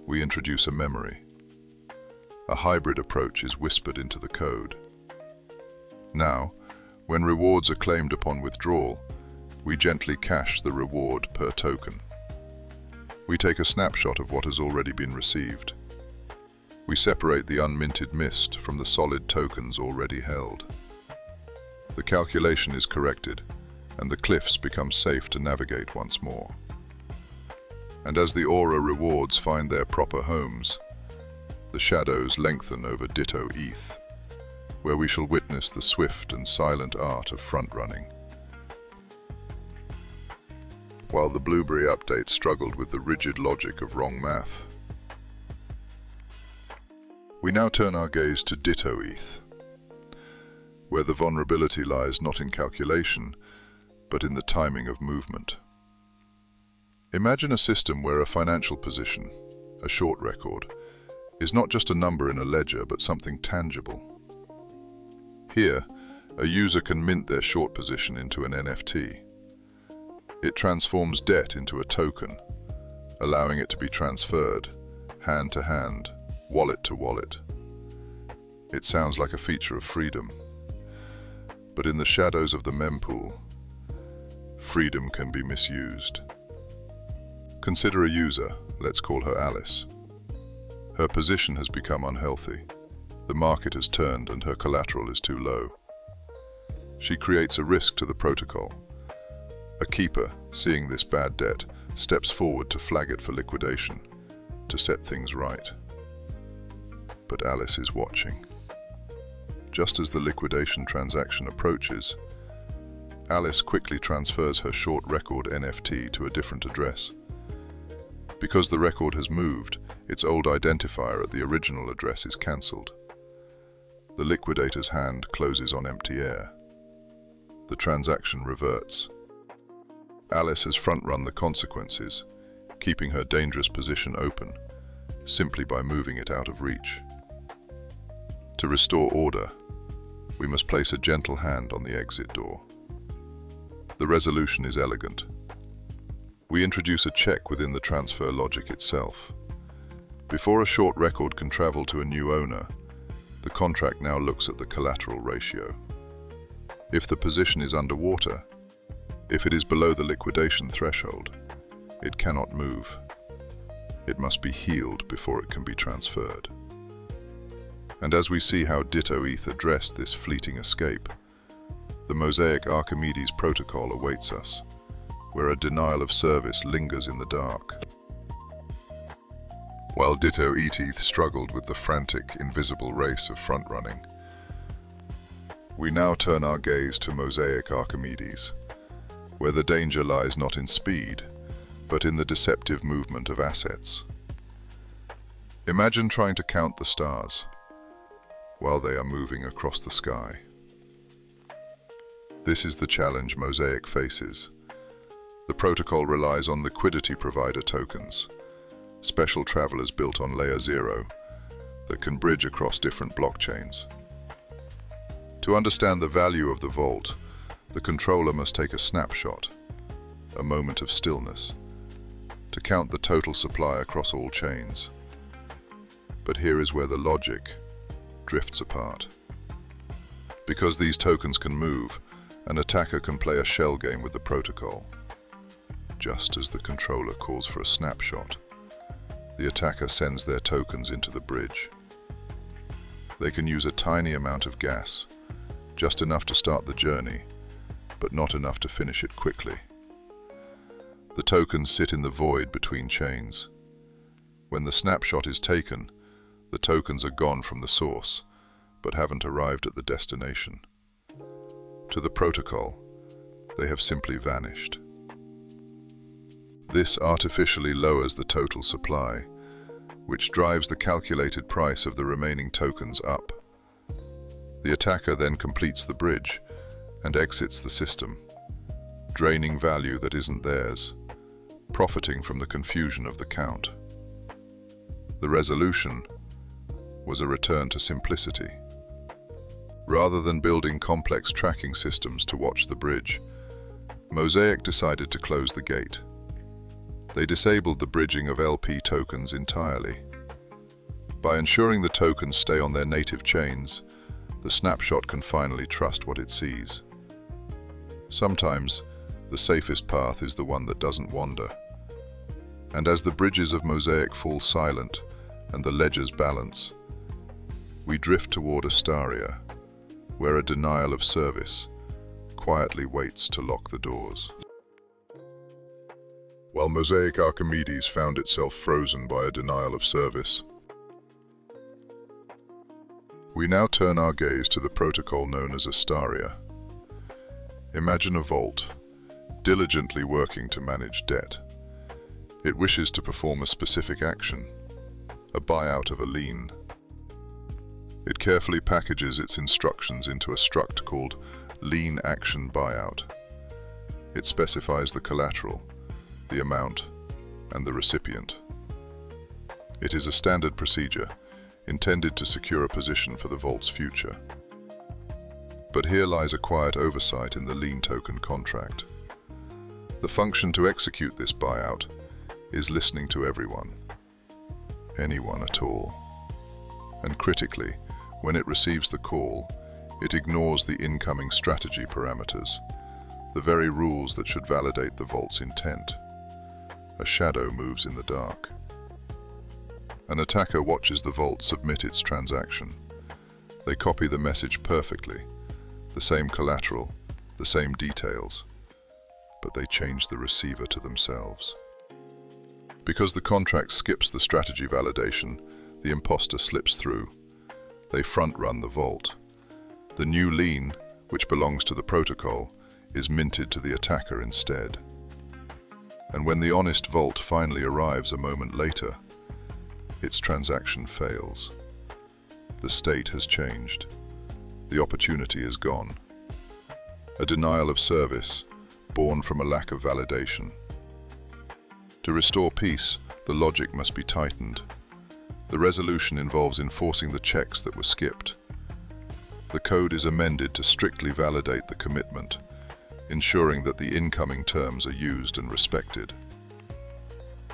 we introduce a memory. A hybrid approach is whispered into the code. Now, when rewards are claimed upon withdrawal, we gently cache the reward per token. We take a snapshot of what has already been received. We separate the unminted mist from the solid tokens already held. The calculation is corrected, and the cliffs become safe to navigate once more. And as the aura rewards find their proper homes, the shadows lengthen over Ditto ETH, where we shall witness the swift and silent art of front-running. While the Blueberry update struggled with the rigid logic of wrong math, we now turn our gaze to Ditto ETH, where the vulnerability lies not in calculation, but in the timing of movement. Imagine a system where a financial position, a short record, is not just a number in a ledger, but something tangible. Here, a user can mint their short position into an NFT. It transforms debt into a token, allowing it to be transferred, hand to hand, wallet to wallet. It sounds like a feature of freedom. But in the shadows of the mempool, freedom can be misused. Consider a user, let's call her Alice. Her position has become unhealthy. The market has turned and her collateral is too low. She creates a risk to the protocol. A keeper, seeing this bad debt, steps forward to flag it for liquidation, to set things right. But Alice is watching. Just as the liquidation transaction approaches, Alice quickly transfers her short record NFT to a different address. Because the record has moved, its old identifier at the original address is cancelled. The liquidator's hand closes on empty air. The transaction reverts. Alice has front-run the consequences, keeping her dangerous position open, simply by moving it out of reach. To restore order, we must place a gentle hand on the exit door. The resolution is elegant. We introduce a check within the transfer logic itself. Before a short record can travel to a new owner, the contract now looks at the collateral ratio. If the position is underwater, if it is below the liquidation threshold, it cannot move. It must be healed before it can be transferred. And as we see how Ditto ETH addressed this fleeting escape, the Mosaic Archimedes protocol awaits us, where a denial of service lingers in the dark. While Ditto ETH struggled with the frantic, invisible race of front-running, we now turn our gaze to Mosaic Archimedes, where the danger lies not in speed, but in the deceptive movement of assets. Imagine trying to count the stars while they are moving across the sky. This is the challenge Mosaic faces. The protocol relies on liquidity provider tokens, special travelers built on layer 0 that can bridge across different blockchains. To understand the value of the vault, the controller must take a snapshot, a moment of stillness, to count the total supply across all chains. But here is where the logic drifts apart. Because these tokens can move, an attacker can play a shell game with the protocol. Just as the controller calls for a snapshot, the attacker sends their tokens into the bridge. They can use a tiny amount of gas, just enough to start the journey, but not enough to finish it quickly. The tokens sit in the void between chains. When the snapshot is taken, the tokens are gone from the source, but haven't arrived at the destination. To the protocol, they have simply vanished. This artificially lowers the total supply, which drives the calculated price of the remaining tokens up. The attacker then completes the bridge and exits the system, draining value that isn't theirs, profiting from the confusion of the count. The resolution was a return to simplicity. Rather than building complex tracking systems to watch the bridge, Mosaic decided to close the gate. They disabled the bridging of LP tokens entirely. By ensuring the tokens stay on their native chains, the snapshot can finally trust what it sees. Sometimes, the safest path is the one that doesn't wander. And as the bridges of Mosaic fall silent and the ledgers balance, we drift toward Astaria, where a denial of service quietly waits to lock the doors. While Mosaic Archimedes found itself frozen by a denial of service, we now turn our gaze to the protocol known as Astaria. Imagine a vault, diligently working to manage debt. It wishes to perform a specific action, a buyout of a lien. It carefully packages its instructions into a struct called Lien Action Buyout. It specifies the collateral, the amount, and the recipient. It is a standard procedure, intended to secure a position for the vault's future. But here lies a quiet oversight in the lien token contract. The function to execute this buyout is listening to everyone, anyone at all. And critically, when it receives the call, it ignores the incoming strategy parameters, the very rules that should validate the vault's intent. A shadow moves in the dark. An attacker watches the vault submit its transaction. They copy the message perfectly, the same collateral, the same details, but they change the receiver to themselves. Because the contract skips the strategy validation, the imposter slips through. They front-run the vault. The new lien, which belongs to the protocol, is minted to the attacker instead. And when the honest vault finally arrives a moment later, its transaction fails. The state has changed. The opportunity is gone. A denial of service, born from a lack of validation. To restore peace, the logic must be tightened. The resolution involves enforcing the checks that were skipped. The code is amended to strictly validate the commitment, ensuring that the incoming terms are used and respected.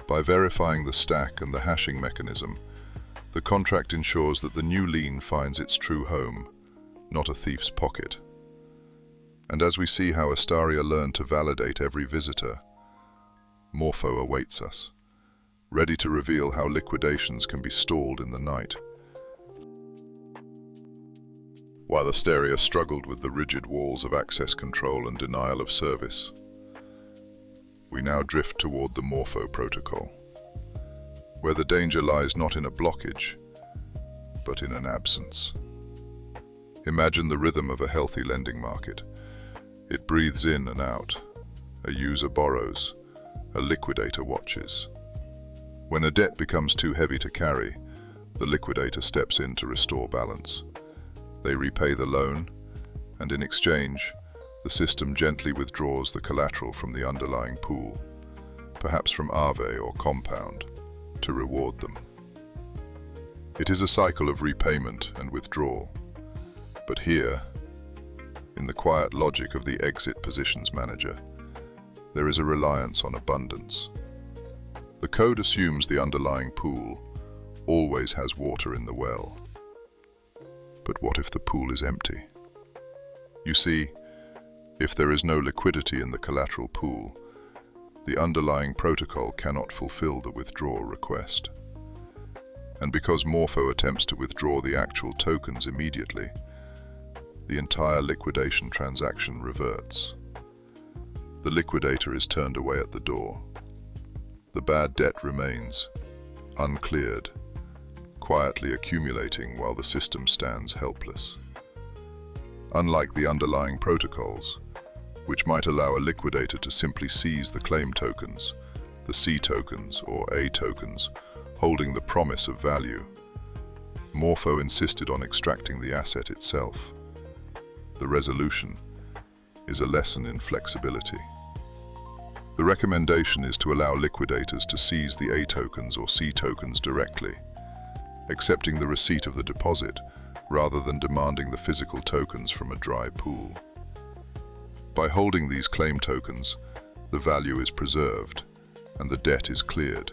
By verifying the stack and the hashing mechanism, the contract ensures that the new lien finds its true home, not a thief's pocket. And as we see how Astaria learned to validate every visitor, Morpho awaits us, ready to reveal how liquidations can be stalled in the night. While Astaria struggled with the rigid walls of access control and denial of service, we now drift toward the Morpho protocol, where the danger lies not in a blockage, but in an absence. Imagine the rhythm of a healthy lending market. It breathes in and out. A user borrows, a liquidator watches. When a debt becomes too heavy to carry, the liquidator steps in to restore balance. They repay the loan, and in exchange, the system gently withdraws the collateral from the underlying pool, perhaps from Aave or Compound, to reward them. It is a cycle of repayment and withdrawal. But here, in the quiet logic of the exit positions manager, there is a reliance on abundance. The code assumes the underlying pool always has water in the well. But what if the pool is empty? You see, if there is no liquidity in the collateral pool, the underlying protocol cannot fulfill the withdrawal request. And because Morpho attempts to withdraw the actual tokens immediately, the entire liquidation transaction reverts. The liquidator is turned away at the door. The bad debt remains, uncleared, quietly accumulating while the system stands helpless. Unlike the underlying protocols, which might allow a liquidator to simply seize the claim tokens, the C tokens or A tokens, holding the promise of value, Morpho insisted on extracting the asset itself. The resolution is a lesson in flexibility. The recommendation is to allow liquidators to seize the A tokens or C tokens directly, accepting the receipt of the deposit rather than demanding the physical tokens from a dry pool. By holding these claim tokens, the value is preserved and the debt is cleared,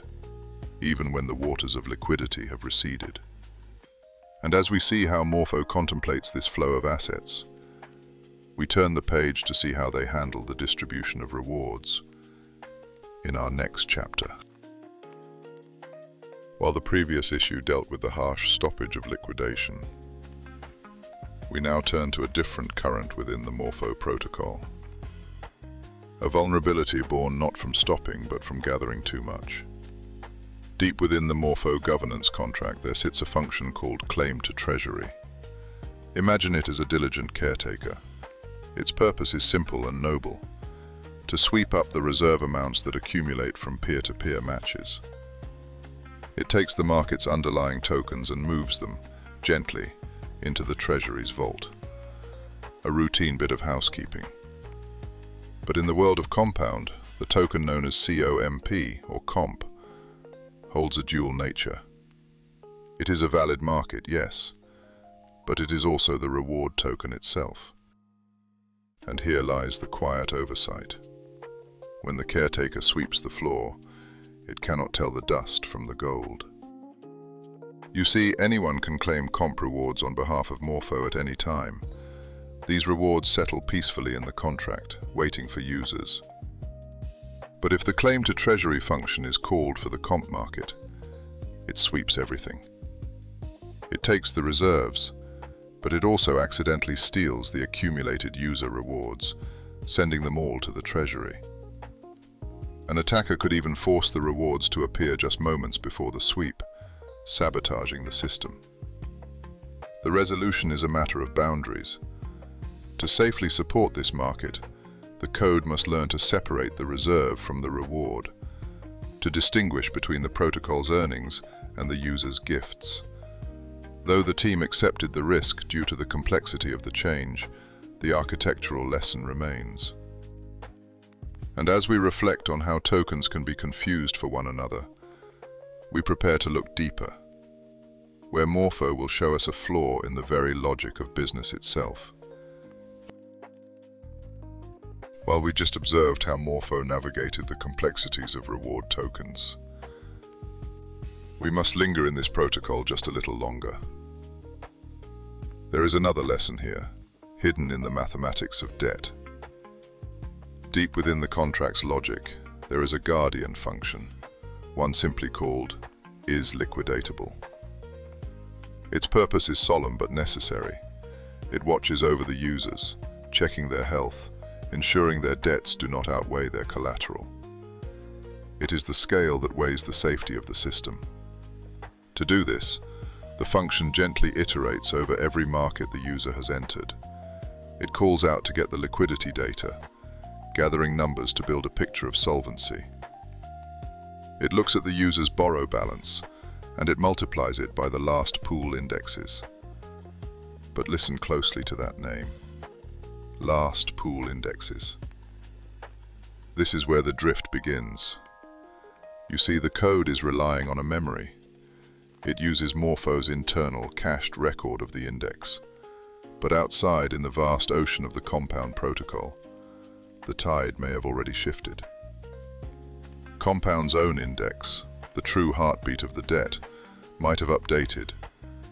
even when the waters of liquidity have receded. And as we see how Morpho contemplates this flow of assets, we turn the page to see how they handle the distribution of rewards in our next chapter. While the previous issue dealt with the harsh stoppage of liquidation, we now turn to a different current within the Morpho protocol. A vulnerability born not from stopping but from gathering too much. Deep within the Morpho governance contract there sits a function called claim to treasury. Imagine it as a diligent caretaker. Its purpose is simple and noble: to sweep up the reserve amounts that accumulate from peer-to-peer matches. It takes the market's underlying tokens and moves them, gently, into the treasury's vault. A routine bit of housekeeping. But in the world of Compound, the token known as COMP, or COMP, holds a dual nature. It is a valid market, yes, but it is also the reward token itself. And here lies the quiet oversight. When the caretaker sweeps the floor, it cannot tell the dust from the gold. You see, anyone can claim comp rewards on behalf of Morpho at any time. These rewards settle peacefully in the contract, waiting for users. But if the claim to treasury function is called for the comp market, it sweeps everything. It takes the reserves, but it also accidentally steals the accumulated user rewards, sending them all to the treasury. An attacker could even force the rewards to appear just moments before the sweep, sabotaging the system. The resolution is a matter of boundaries. To safely support this market, the code must learn to separate the reserve from the reward, to distinguish between the protocol's earnings and the user's gifts. Though the team accepted the risk due to the complexity of the change, the architectural lesson remains. And as we reflect on how tokens can be confused for one another, we prepare to look deeper, where Morpho will show us a flaw in the very logic of business itself. While we just observed how Morpho navigated the complexities of reward tokens, we must linger in this protocol just a little longer. There is another lesson here, hidden in the mathematics of debt. Deep within the contract's logic, there is a guardian function, one simply called isLiquidatable. Its purpose is solemn but necessary. It watches over the users, checking their health, ensuring their debts do not outweigh their collateral. It is the scale that weighs the safety of the system. To do this, the function gently iterates over every market the user has entered. It calls out to get the liquidity data, gathering numbers to build a picture of solvency. It looks at the user's borrow balance, and it multiplies it by the last pool indexes. But listen closely to that name. Last pool indexes. This is where the drift begins. You see, the code is relying on a memory. It uses Morpho's internal cached record of the index. But outside, in the vast ocean of the Compound protocol, the tide may have already shifted. Compound's own index, the true heartbeat of the debt, might have updated,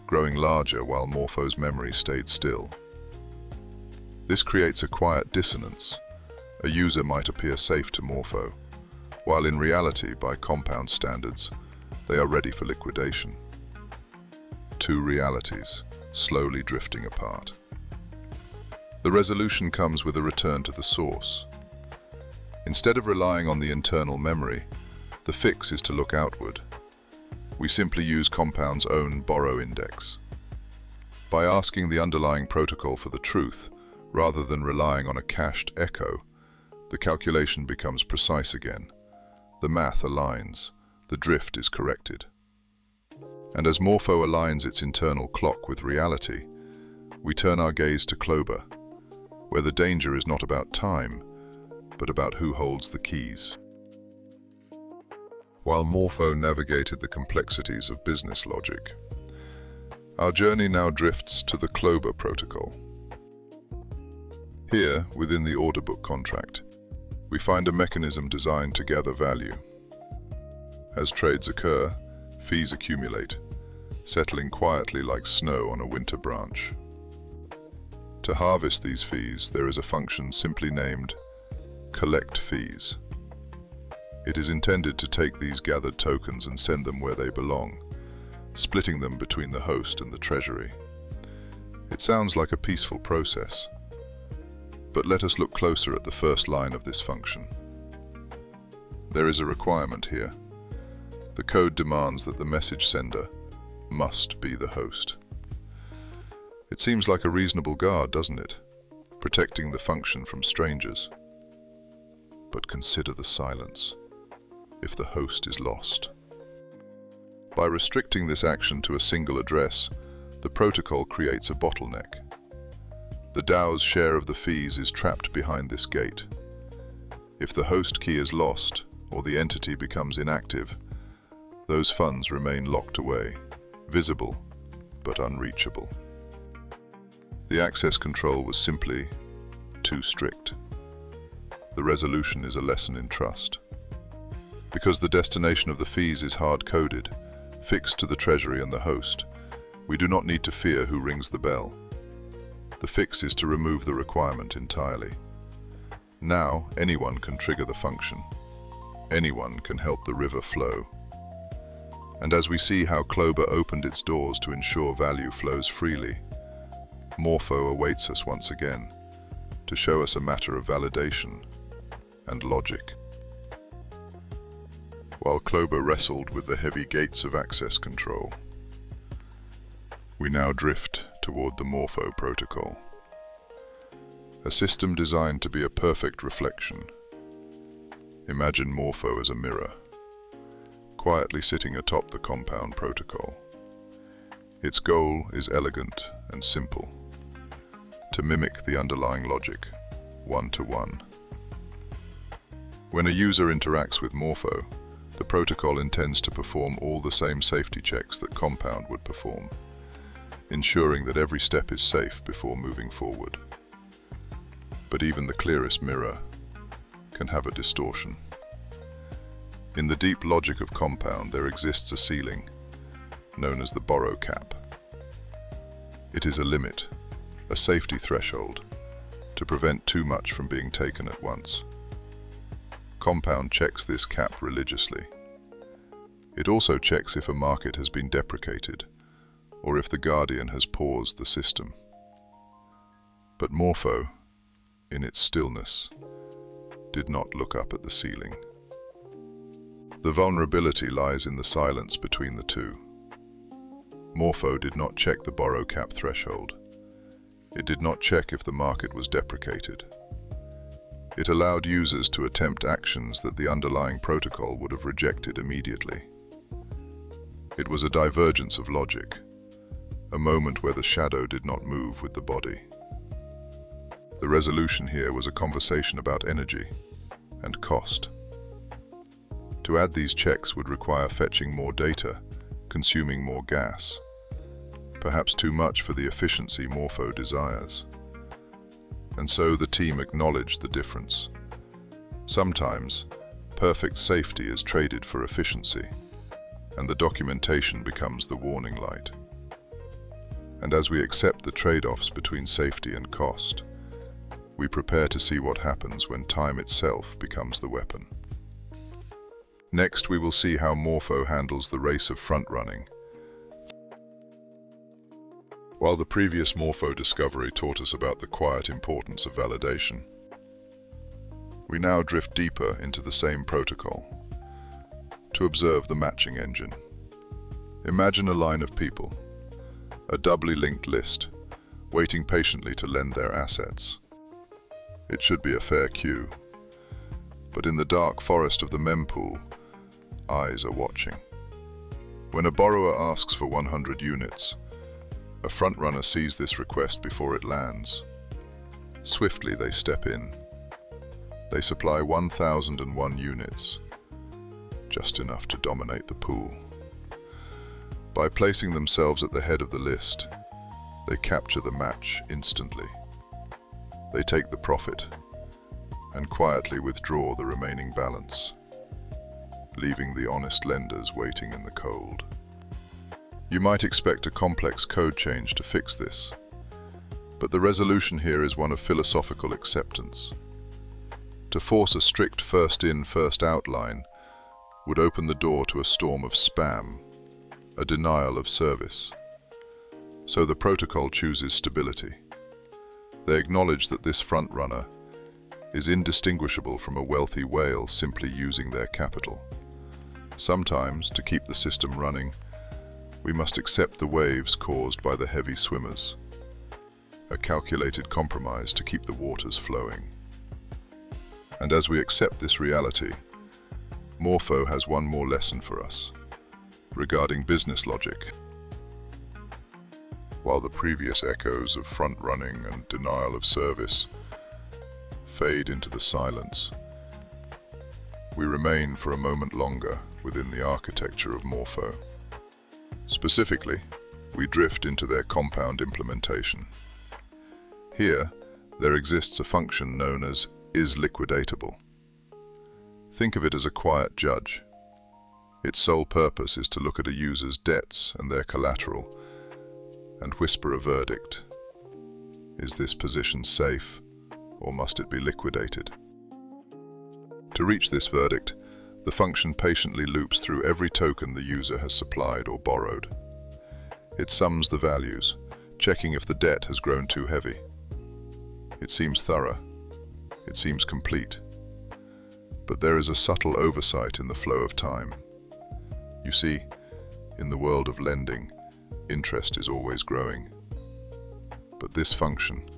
growing larger while Morpho's memory stayed still. This creates a quiet dissonance. A user might appear safe to Morpho, while in reality, by Compound standards, they are ready for liquidation. Two realities, slowly drifting apart. The resolution comes with a return to the source. Instead of relying on the internal memory, the fix is to look outward. We simply use Compound's own borrow index. By asking the underlying protocol for the truth, rather than relying on a cached echo, the calculation becomes precise again. The math aligns, the drift is corrected. And as Morpho aligns its internal clock with reality, we turn our gaze to Clover, where the danger is not about time, but about who holds the keys. While Morpho navigated the complexities of business logic, our journey now drifts to the Clover protocol. Here, within the order book contract, we find a mechanism designed to gather value. As trades occur, fees accumulate, settling quietly like snow on a winter branch. To harvest these fees, there is a function simply named collect fees. It is intended to take these gathered tokens and send them where they belong, splitting them between the host and the treasury. It sounds like a peaceful process, but let us look closer at the first line of this function. There is a requirement here. The code demands that the message sender must be the host. It seems like a reasonable guard, doesn't it? Protecting the function from strangers. But consider the silence. If the host is lost. By restricting this action to a single address, the protocol creates a bottleneck. The DAO's share of the fees is trapped behind this gate. If the host key is lost, or the entity becomes inactive, those funds remain locked away, visible but unreachable. The access control was simply too strict. The resolution is a lesson in trust. Because the destination of the fees is hard-coded, fixed to the treasury and the host, we do not need to fear who rings the bell. The fix is to remove the requirement entirely. Now, anyone can trigger the function. Anyone can help the river flow. And as we see how Clover opened its doors to ensure value flows freely, Morpho awaits us once again, to show us a matter of validation and logic. While Clover wrestled with the heavy gates of access control, we now drift toward the Morpho protocol. A system designed to be a perfect reflection. Imagine Morpho as a mirror, quietly sitting atop the compound protocol. Its goal is elegant and simple, to mimic the underlying logic, one-to-one. When a user interacts with Morpho, the protocol intends to perform all the same safety checks that Compound would perform, ensuring that every step is safe before moving forward. But even the clearest mirror can have a distortion. In the deep logic of Compound, there exists a ceiling, known as the borrow cap. It is a limit, a safety threshold, to prevent too much from being taken at once. Compound checks this cap religiously. It also checks if a market has been deprecated, or if the Guardian has paused the system. But Morpho, in its stillness, did not look up at the ceiling. The vulnerability lies in the silence between the two. Morpho did not check the borrow cap threshold. It did not check if the market was deprecated. It allowed users to attempt actions that the underlying protocol would have rejected immediately. It was a divergence of logic, a moment where the shadow did not move with the body. The resolution here was a conversation about energy and cost. To add these checks would require fetching more data, consuming more gas, perhaps too much for the efficiency Morpho desires. And so the team acknowledged the difference. Sometimes, perfect safety is traded for efficiency, and the documentation becomes the warning light. And as we accept the trade-offs between safety and cost, we prepare to see what happens when time itself becomes the weapon. Next, we will see how Morpho handles the race of front-running. While the previous Morpho discovery taught us about the quiet importance of validation, we now drift deeper into the same protocol to observe the matching engine. Imagine a line of people, a doubly linked list, waiting patiently to lend their assets. It should be a fair queue, but in the dark forest of the mempool, eyes are watching. When a borrower asks for 100 units, a front-runner sees this request before it lands. Swiftly they step in. They supply 1,001 units, just enough to dominate the pool. By placing themselves at the head of the list, they capture the match instantly. They take the profit and quietly withdraw the remaining balance, leaving the honest lenders waiting in the cold. You might expect a complex code change to fix this, but the resolution here is one of philosophical acceptance. To force a strict first-in, first-out line would open the door to a storm of spam, a denial of service. So the protocol chooses stability. They acknowledge that this front-runner is indistinguishable from a wealthy whale simply using their capital. Sometimes, to keep the system running, we must accept the waves caused by the heavy swimmers, a calculated compromise to keep the waters flowing. And as we accept this reality, Morpho has one more lesson for us, regarding business logic. While the previous echoes of front-running and denial of service fade into the silence, we remain for a moment longer within the architecture of Morpho. Specifically, we drift into their compound implementation. Here, there exists a function known as isLiquidatable. Think of it as a quiet judge. Its sole purpose is to look at a user's debts and their collateral and whisper a verdict. Is this position safe, or must it be liquidated? To reach this verdict, the function patiently loops through every token the user has supplied or borrowed. It sums the values, checking if the debt has grown too heavy. It seems thorough. It seems complete. But there is a subtle oversight in the flow of time. You see, in the world of lending, interest is always growing. But this function,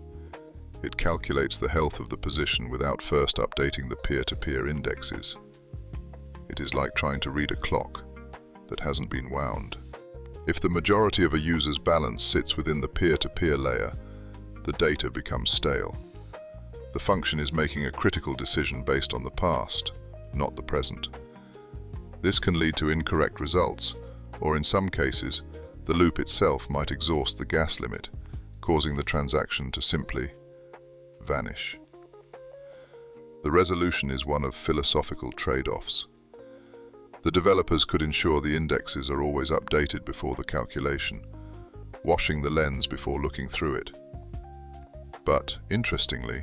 It calculates the health of the position without first updating the peer-to-peer indexes. It is like trying to read a clock that hasn't been wound. If the majority of a user's balance sits within the peer-to-peer layer, the data becomes stale. The function is making a critical decision based on the past, not the present. This can lead to incorrect results, or in some cases, the loop itself might exhaust the gas limit, causing the transaction to simply vanish. The resolution is one of philosophical trade-offs. The developers could ensure the indexes are always updated before the calculation, washing the lens before looking through it. But, interestingly,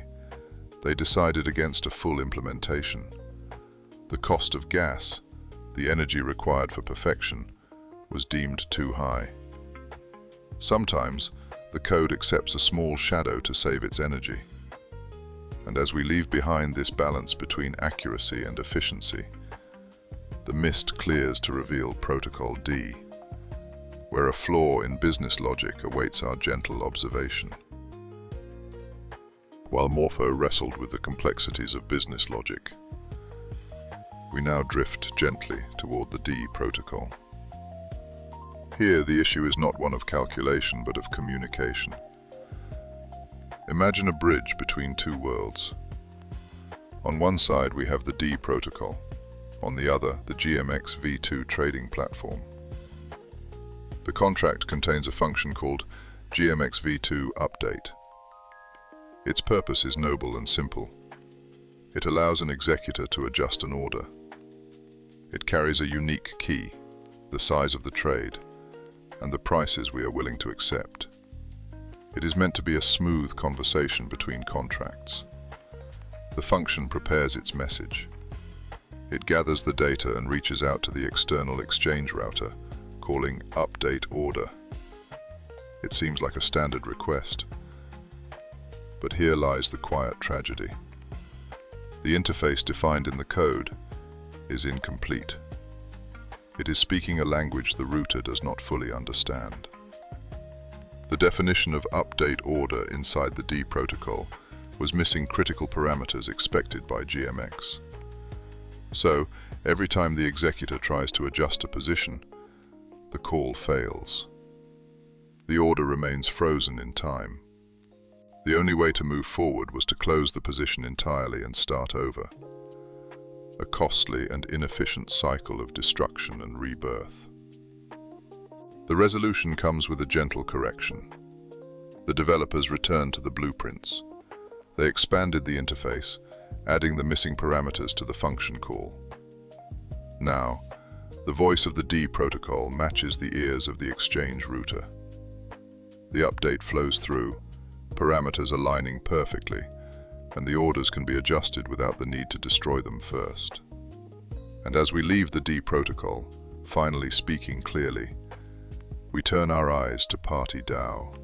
they decided against a full implementation. The cost of gas, the energy required for perfection, was deemed too high. Sometimes, the code accepts a small shadow to save its energy. And as we leave behind this balance between accuracy and efficiency, the mist clears to reveal Protocol D, where a flaw in business logic awaits our gentle observation. While Morpho wrestled with the complexities of business logic, we now drift gently toward the D protocol. Here, the issue is not one of calculation, but of communication. Imagine a bridge between two worlds. On one side, we have the D protocol. On the other, the GMX v2 trading platform. The contract contains a function called GMX v2 update. Its purpose is noble and simple. It allows an executor to adjust an order. It carries a unique key, the size of the trade, and the prices we are willing to accept. It is meant to be a smooth conversation between contracts. The function prepares its message. It gathers the data and reaches out to the external exchange router, calling update order. It seems like a standard request. But here lies the quiet tragedy. The interface defined in the code is incomplete. It is speaking a language the router does not fully understand. The definition of update order inside the D protocol was missing critical parameters expected by GMX. So, every time the executor tries to adjust a position, the call fails. The order remains frozen in time. The only way to move forward was to close the position entirely and start over. A costly and inefficient cycle of destruction and rebirth. The resolution comes with a gentle correction. The developers returned to the blueprints. They expanded the interface, adding the missing parameters to the function call. Now, the voice of the D protocol matches the ears of the exchange router. The update flows through, parameters aligning perfectly, and the orders can be adjusted without the need to destroy them first. And as we leave the D protocol, finally speaking clearly, we turn our eyes to Party DAO,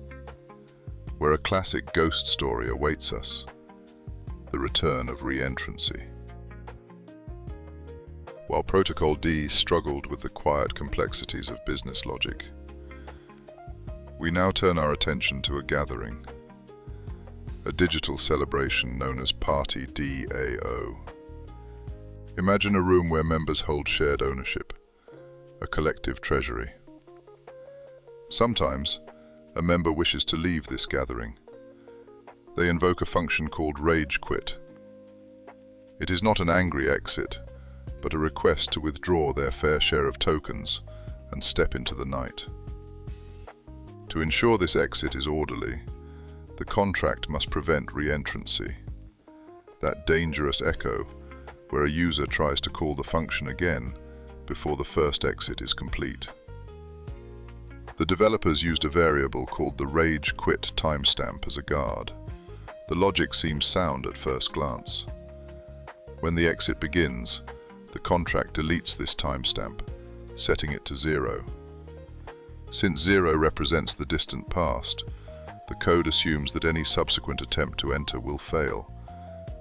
where a classic ghost story awaits us, the return of re-entrancy. While Protocol D struggled with the quiet complexities of business logic, we now turn our attention to a gathering, a digital celebration known as Party DAO. Imagine a room where members hold shared ownership, a collective treasury. Sometimes, a member wishes to leave this gathering. They invoke a function called rage quit. It is not an angry exit, but a request to withdraw their fair share of tokens and step into the night. To ensure this exit is orderly, the contract must prevent re-entrancy, that dangerous echo where a user tries to call the function again before the first exit is complete. The developers used a variable called the rage quit timestamp as a guard. The logic seems sound at first glance. When the exit begins, the contract deletes this timestamp, setting it to 0. Since 0 represents the distant past, the code assumes that any subsequent attempt to enter will fail,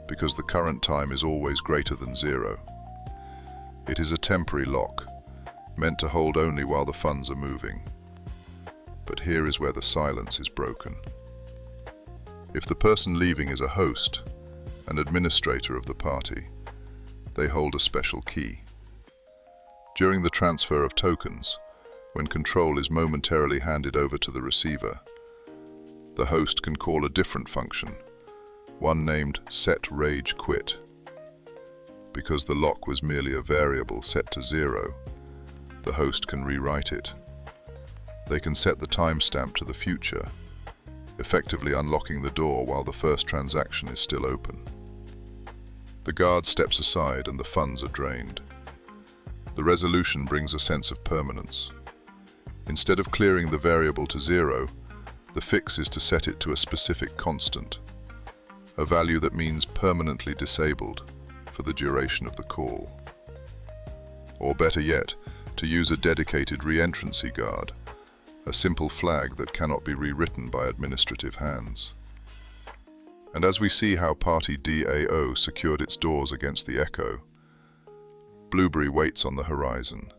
because the current time is always greater than 0. It is a temporary lock, meant to hold only while the funds are moving. But here is where the silence is broken. If the person leaving is a host, an administrator of the party, they hold a special key. During the transfer of tokens, when control is momentarily handed over to the receiver, the host can call a different function, one named setRageQuit. Because the lock was merely a variable set to 0, the host can rewrite it. They can set the timestamp to the future, effectively unlocking the door while the first transaction is still open. The guard steps aside and the funds are drained. The resolution brings a sense of permanence. Instead of clearing the variable to 0, the fix is to set it to a specific constant, a value that means permanently disabled for the duration of the call. Or better yet, to use a dedicated re-entrancy guard, a simple flag that cannot be rewritten by administrative hands. And as we see how Party DAO secured its doors against the echo, Blueberry waits on the horizon,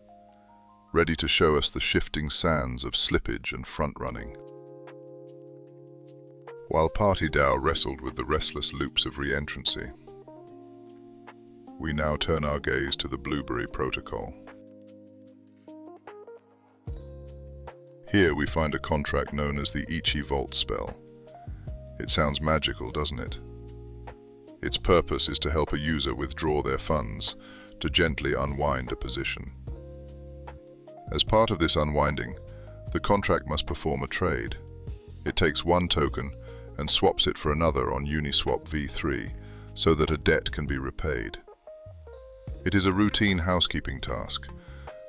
ready to show us the shifting sands of slippage and front-running. While Party DAO wrestled with the restless loops of re-entrancy, we now turn our gaze to the Blueberry protocol. Here we find a contract known as the Ichi Vault spell. It sounds magical, doesn't it? Its purpose is to help a user withdraw their funds, to gently unwind a position. As part of this unwinding, the contract must perform a trade. It takes one token and swaps it for another on Uniswap v3 so that a debt can be repaid. It is a routine housekeeping task,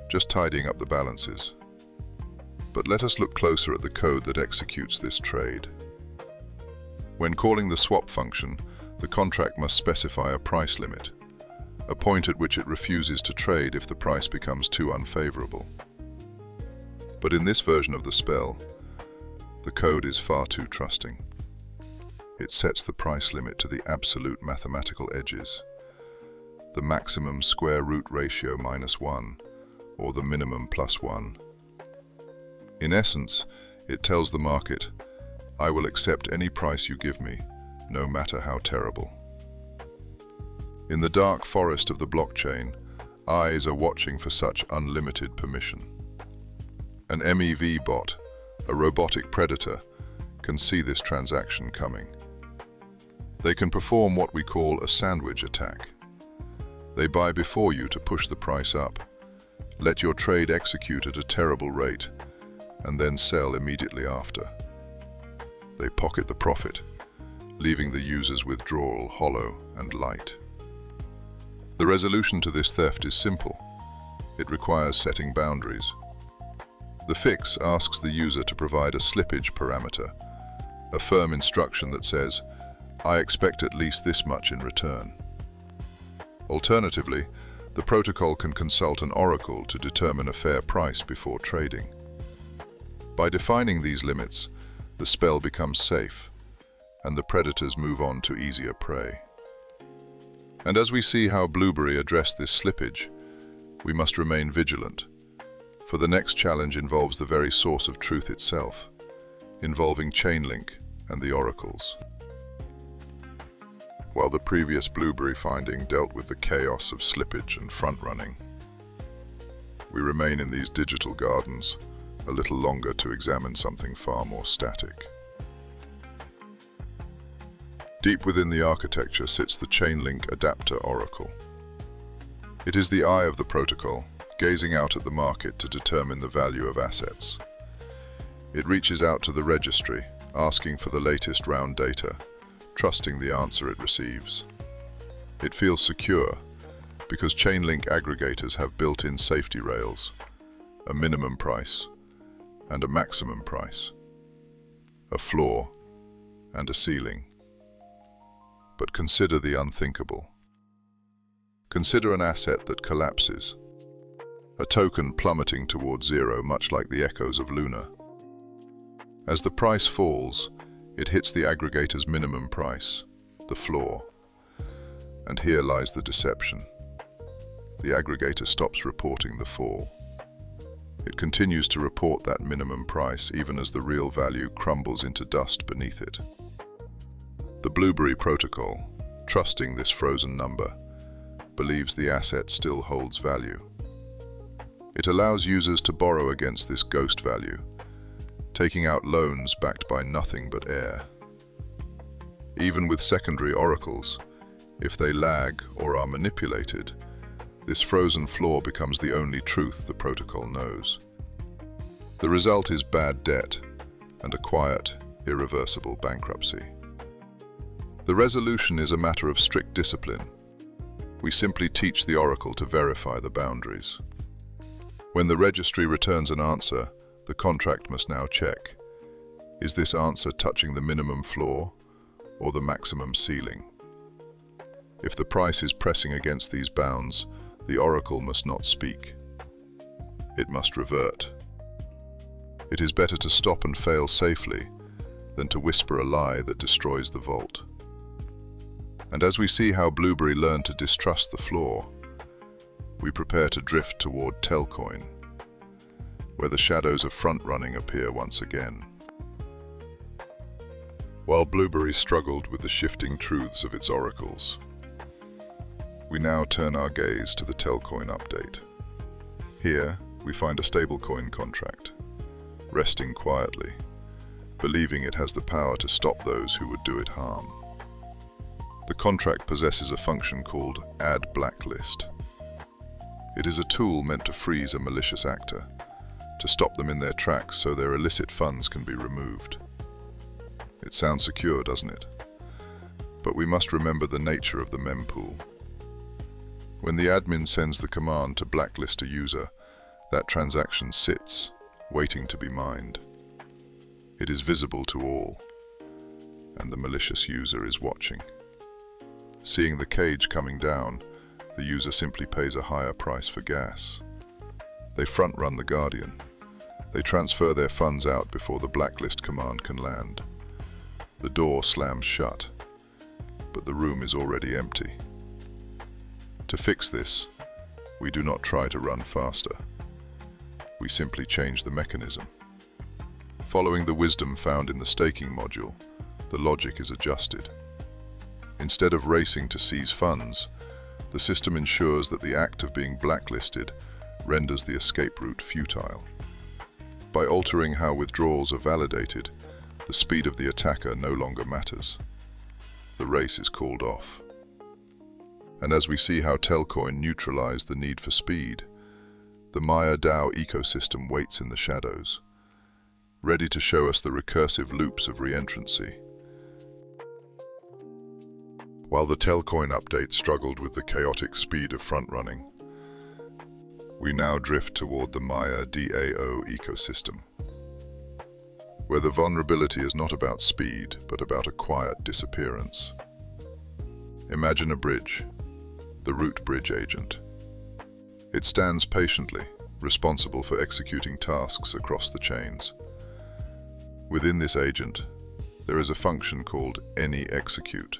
just tidying up the balances. But let us look closer at the code that executes this trade. When calling the swap function, the contract must specify a price limit, a point at which it refuses to trade if the price becomes too unfavorable. But in this version of the spell, the code is far too trusting. It sets the price limit to the absolute mathematical edges, the maximum square root ratio -1, or the minimum +1. In essence, it tells the market, I will accept any price you give me, no matter how terrible. In the dark forest of the blockchain, eyes are watching for such unlimited permission. An MEV bot, a robotic predator, can see this transaction coming. They can perform what we call a sandwich attack. They buy before you to push the price up, let your trade execute at a terrible rate, and then sell immediately after. They pocket the profit, leaving the user's withdrawal hollow and light. The resolution to this theft is simple. It requires setting boundaries. The fix asks the user to provide a slippage parameter, a firm instruction that says, I expect at least this much in return. Alternatively, the protocol can consult an oracle to determine a fair price before trading. By defining these limits, the spell becomes safe, and the predators move on to easier prey. And as we see how Blueberry addressed this slippage, we must remain vigilant, for the next challenge involves the very source of truth itself, involving Chainlink and the oracles. While the previous Blueberry finding dealt with the chaos of slippage and front-running, we remain in these digital gardens a little longer to examine something far more static. Deep within the architecture sits the Chainlink Adapter Oracle. It is the eye of the protocol, gazing out at the market to determine the value of assets. It reaches out to the registry, asking for the latest round data, trusting the answer it receives. It feels secure, because Chainlink aggregators have built-in safety rails, a minimum price and a maximum price, a floor and a ceiling. But consider the unthinkable. Consider an asset that collapses, a token plummeting towards zero, much like the echoes of Luna. As the price falls, it hits the aggregator's minimum price, the floor. And here lies the deception. The aggregator stops reporting the fall. It continues to report that minimum price even as the real value crumbles into dust beneath it. The Blueberry protocol, trusting this frozen number, believes the asset still holds value. It allows users to borrow against this ghost value, taking out loans backed by nothing but air. Even with secondary oracles, if they lag or are manipulated, this frozen floor becomes the only truth the protocol knows. The result is bad debt and a quiet, irreversible bankruptcy. The resolution is a matter of strict discipline. We simply teach the oracle to verify the boundaries. When the registry returns an answer, the contract must now check. Is this answer touching the minimum floor or the maximum ceiling? If the price is pressing against these bounds, the oracle must not speak. It must revert. It is better to stop and fail safely than to whisper a lie that destroys the vault. And as we see how Blueberry learned to distrust the floor, we prepare to drift toward Telcoin, where the shadows of front-running appear once again. While Blueberry struggled with the shifting truths of its oracles, we now turn our gaze to the Telcoin update. Here, we find a stablecoin contract, resting quietly, believing it has the power to stop those who would do it harm. The contract possesses a function called Add Blacklist. It is a tool meant to freeze a malicious actor, to stop them in their tracks so their illicit funds can be removed. It sounds secure, doesn't it? But we must remember the nature of the mempool. When the admin sends the command to blacklist a user, that transaction sits, waiting to be mined. It is visible to all, and the malicious user is watching. Seeing the cage coming down, the user simply pays a higher price for gas. They front-run the Guardian. They transfer their funds out before the blacklist command can land. The door slams shut, but the room is already empty. To fix this, we do not try to run faster. We simply change the mechanism. Following the wisdom found in the staking module, the logic is adjusted. Instead of racing to seize funds, the system ensures that the act of being blacklisted renders the escape route futile. By altering how withdrawals are validated, the speed of the attacker no longer matters. The race is called off. And as we see how Telcoin neutralized the need for speed, the Maya DAO ecosystem waits in the shadows, ready to show us the recursive loops of reentrancy. While the Telcoin update struggled with the chaotic speed of front-running, we now drift toward the Maya DAO ecosystem, where the vulnerability is not about speed, but about a quiet disappearance. Imagine a bridge, the root bridge agent. It stands patiently, responsible for executing tasks across the chains. Within this agent, there is a function called AnyExecute.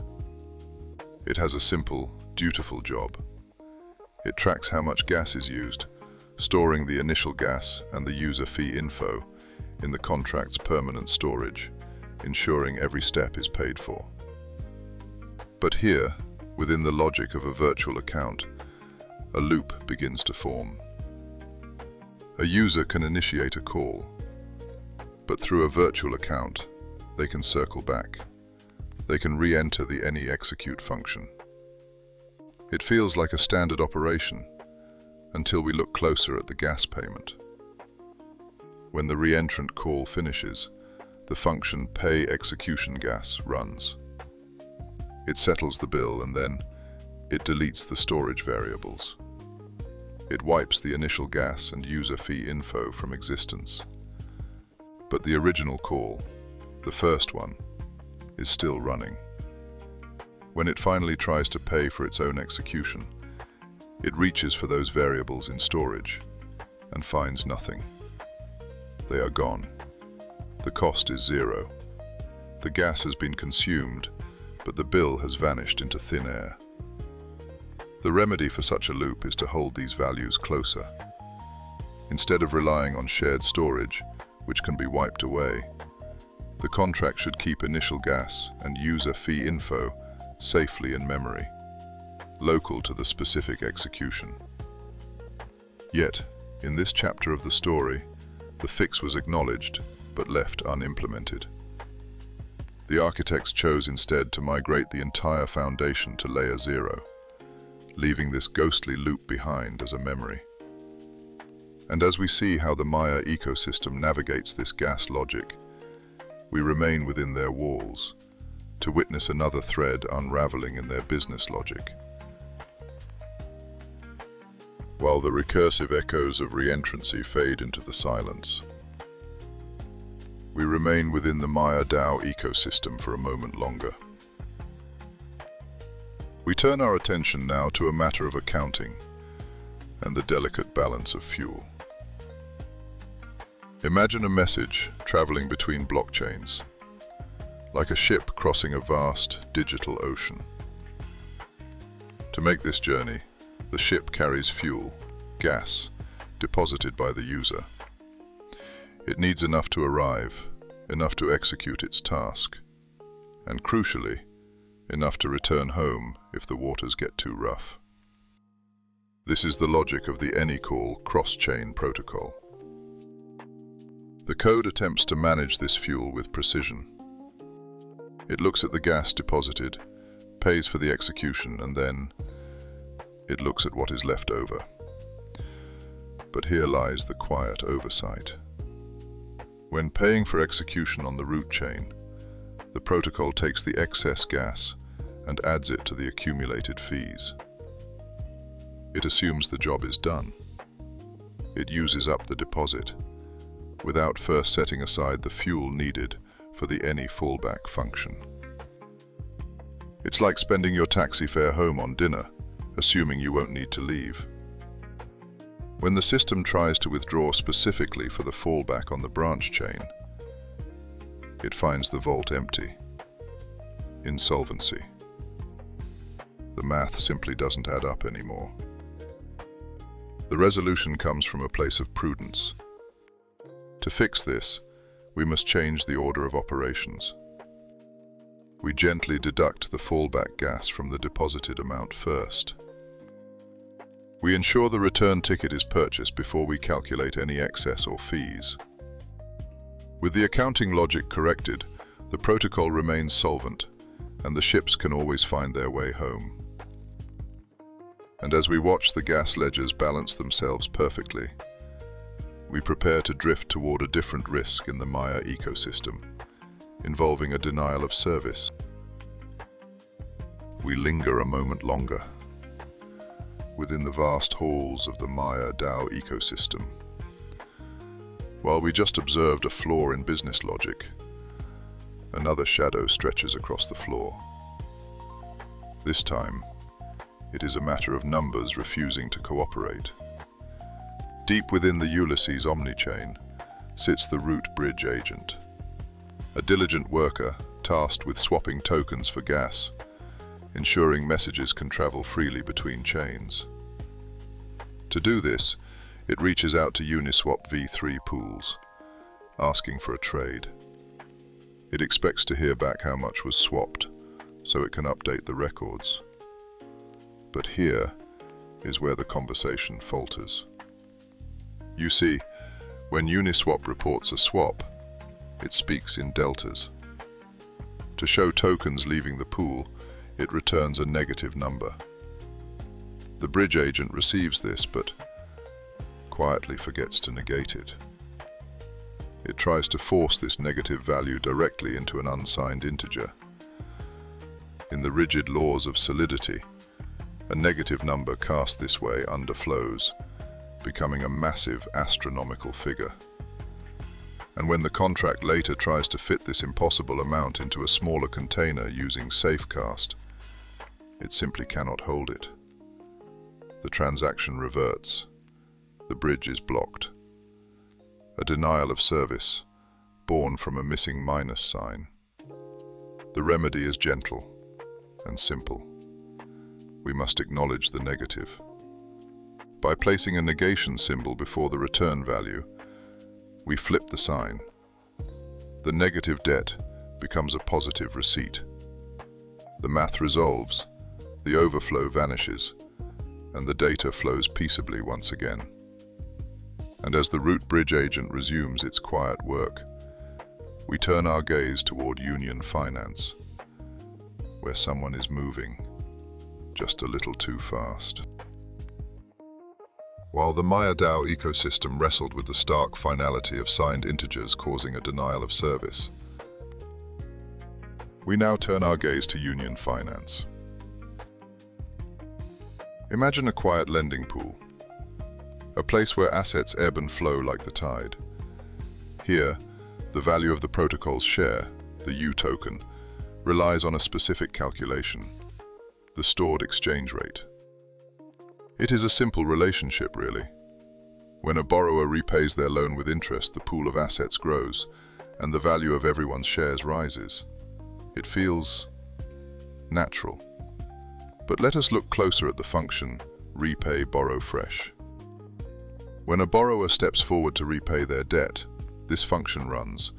It has a simple, dutiful job. It tracks how much gas is used, storing the initial gas and the user fee info in the contract's permanent storage, ensuring every step is paid for. But here, within the logic of a virtual account, a loop begins to form. A user can initiate a call, but through a virtual account, they can circle back. They can re-enter the AnyExecute function. It feels like a standard operation until we look closer at the gas payment. When the re-entrant call finishes, the function PayExecutionGas runs. It settles the bill and then it deletes the storage variables. It wipes the initial gas and user fee info from existence. But the original call, the first one, is still running. When it finally tries to pay for its own execution, it reaches for those variables in storage and finds nothing. They are gone. The cost is zero. The gas has been consumed, but the bill has vanished into thin air. The remedy for such a loop is to hold these values closer. Instead of relying on shared storage, which can be wiped away, The contract should keep initial gas and user fee info safely in memory, local to the specific execution. Yet, in this chapter of the story, the fix was acknowledged but left unimplemented. The architects chose instead to migrate the entire foundation to layer 0, leaving this ghostly loop behind as a memory. And as we see how the Maya ecosystem navigates this gas logic, we remain within their walls to witness another thread unraveling in their business logic. While the recursive echoes of reentrancy fade into the silence, we remain within the Maya DAO ecosystem for a moment longer. We turn our attention now to a matter of accounting and the delicate balance of fuel. Imagine a message traveling between blockchains, like a ship crossing a vast digital ocean. To make this journey, the ship carries fuel, gas, deposited by the user. It needs enough to arrive, enough to execute its task, and crucially, enough to return home if the waters get too rough. This is the logic of the AnyCall cross-chain protocol. The code attempts to manage this fuel with precision. It looks at the gas deposited, pays for the execution, and then it looks at what is left over. But here lies the quiet oversight. When paying for execution on the root chain, the protocol takes the excess gas and adds it to the accumulated fees. It assumes the job is done. It uses up the deposit, without first setting aside the fuel needed for the any fallback function. It's like spending your taxi fare home on dinner, assuming you won't need to leave. When the system tries to withdraw specifically for the fallback on the branch chain, it finds the vault empty. Insolvency. The math simply doesn't add up anymore. The resolution comes from a place of prudence. To fix this, we must change the order of operations. We gently deduct the fallback gas from the deposited amount first. We ensure the return ticket is purchased before we calculate any excess or fees. With the accounting logic corrected, the protocol remains solvent, and the ships can always find their way home. And as we watch the gas ledgers balance themselves perfectly, we prepare to drift toward a different risk in the Maya ecosystem, involving a denial of service. We linger a moment longer within the vast halls of the Maya DAO ecosystem. While we just observed a flaw in business logic, another shadow stretches across the floor. This time, it is a matter of numbers refusing to cooperate. Deep within the Ulysses omnichain sits the root bridge agent, a diligent worker tasked with swapping tokens for gas, ensuring messages can travel freely between chains. To do this, it reaches out to Uniswap v3 pools, asking for a trade. It expects to hear back how much was swapped, so it can update the records. But here is where the conversation falters. You see, when Uniswap reports a swap, it speaks in deltas. To show tokens leaving the pool, it returns a negative number. The bridge agent receives this, but quietly forgets to negate it. It tries to force this negative value directly into an unsigned integer. In the rigid laws of solidity, a negative number cast this way underflows, becoming a massive astronomical figure. And when the contract later tries to fit this impossible amount into a smaller container using safecast, it simply cannot hold it. The transaction reverts. The bridge is blocked. A denial of service, born from a missing minus sign. The remedy is gentle and simple. We must acknowledge the negative. By placing a negation symbol before the return value, we flip the sign. the negative debt becomes a positive receipt. The math resolves, the overflow vanishes, and the data flows peaceably once again. And as the root bridge agent resumes its quiet work, we turn our gaze toward Union Finance, where someone is moving just a little too fast. While the MayaDAO ecosystem wrestled with the stark finality of signed integers causing a denial of service, we now turn our gaze to Union Finance. Imagine a quiet lending pool, a place where assets ebb and flow like the tide. Here, the value of the protocol's share, the U token, relies on a specific calculation, the stored exchange rate. It is a simple relationship, really. When a borrower repays their loan with interest, the pool of assets grows, and the value of everyone's shares rises. It feels natural. But let us look closer at the function repay, borrow fresh. When a borrower steps forward to repay their debt, this function runs,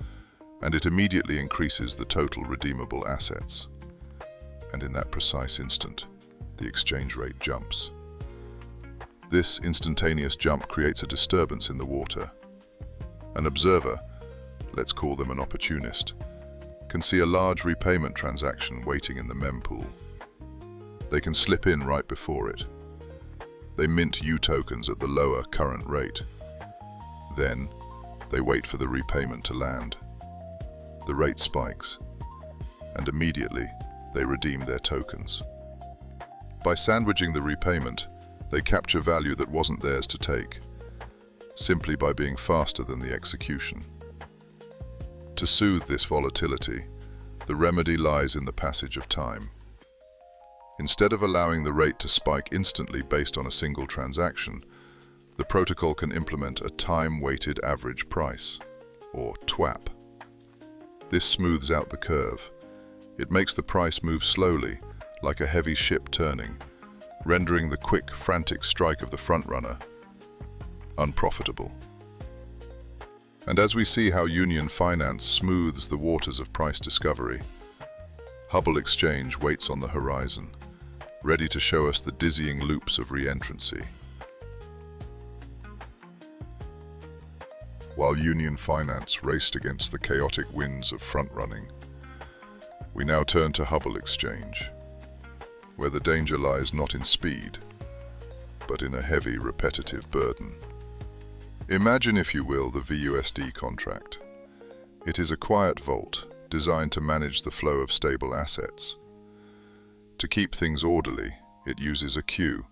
and it immediately increases the total redeemable assets. And in that precise instant, the exchange rate jumps. This instantaneous jump creates a disturbance in the water. An observer, let's call them an opportunist, can see a large repayment transaction waiting in the mempool. They can slip in right before it. They mint U tokens at the lower current rate. Then, they wait for the repayment to land. The rate spikes, and immediately they redeem their tokens. By sandwiching the repayment, they capture value that wasn't theirs to take, simply by being faster than the execution. To soothe this volatility, the remedy lies in the passage of time. Instead of allowing the rate to spike instantly based on a single transaction, the protocol can implement a time-weighted average price, or TWAP. This smooths out the curve. It makes the price move slowly, like a heavy ship turning, rendering the quick, frantic strike of the frontrunner unprofitable. And as we see how Union Finance smooths the waters of price discovery, Hubble Exchange waits on the horizon, ready to show us the dizzying loops of re-entrancy. While Union Finance raced against the chaotic winds of front-running, we now turn to Hubble Exchange, where the danger lies not in speed, but in a heavy, repetitive burden. Imagine, if you will, the VUSD contract. It is a quiet vault designed to manage the flow of stable assets. To keep things orderly, it uses a queue,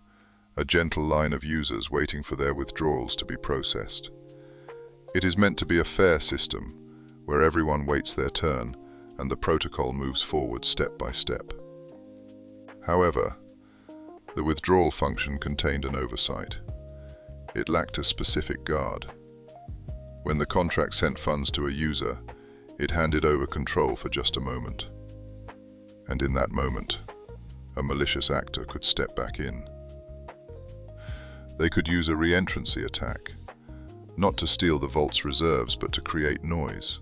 a gentle line of users waiting for their withdrawals to be processed. It is meant to be a fair system, where everyone waits their turn and the protocol moves forward step by step. However, the withdrawal function contained an oversight. It lacked a specific guard. When the contract sent funds to a user, it handed over control for just a moment. And in that moment, a malicious actor could step back in. They could use a re-entrancy attack, not to steal the vault's reserves, but to create noise.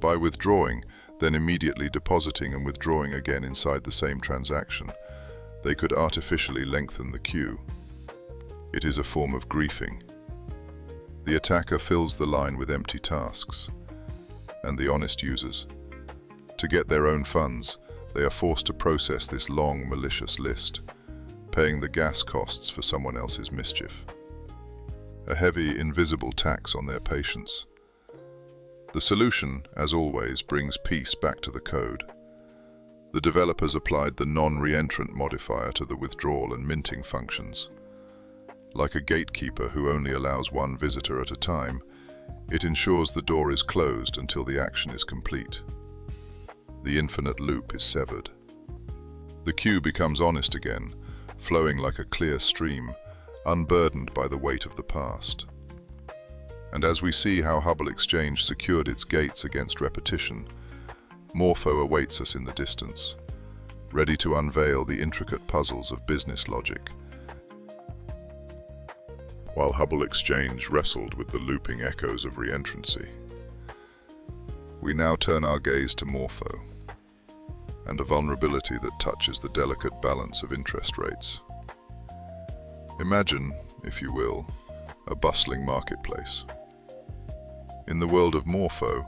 By withdrawing, then immediately depositing and withdrawing again inside the same transaction, they could artificially lengthen the queue. It is a form of griefing. The attacker fills the line with empty tasks, and the honest users, to get their own funds, they are forced to process this long, malicious list, paying the gas costs for someone else's mischief. A heavy, invisible tax on their patience. The solution, as always, brings peace back to the code. The developers applied the non-reentrant modifier to the withdrawal and minting functions. Like a gatekeeper who only allows one visitor at a time, it ensures the door is closed until the action is complete. The infinite loop is severed. The queue becomes honest again, flowing like a clear stream, unburdened by the weight of the past. And as we see how Hubble Exchange secured its gates against repetition, Morpho awaits us in the distance, ready to unveil the intricate puzzles of business logic. While Hubble Exchange wrestled with the looping echoes of reentrancy, We now turn our gaze to Morpho, and a vulnerability that touches the delicate balance of interest rates. Imagine, if you will, a bustling marketplace. In the world of Morpho,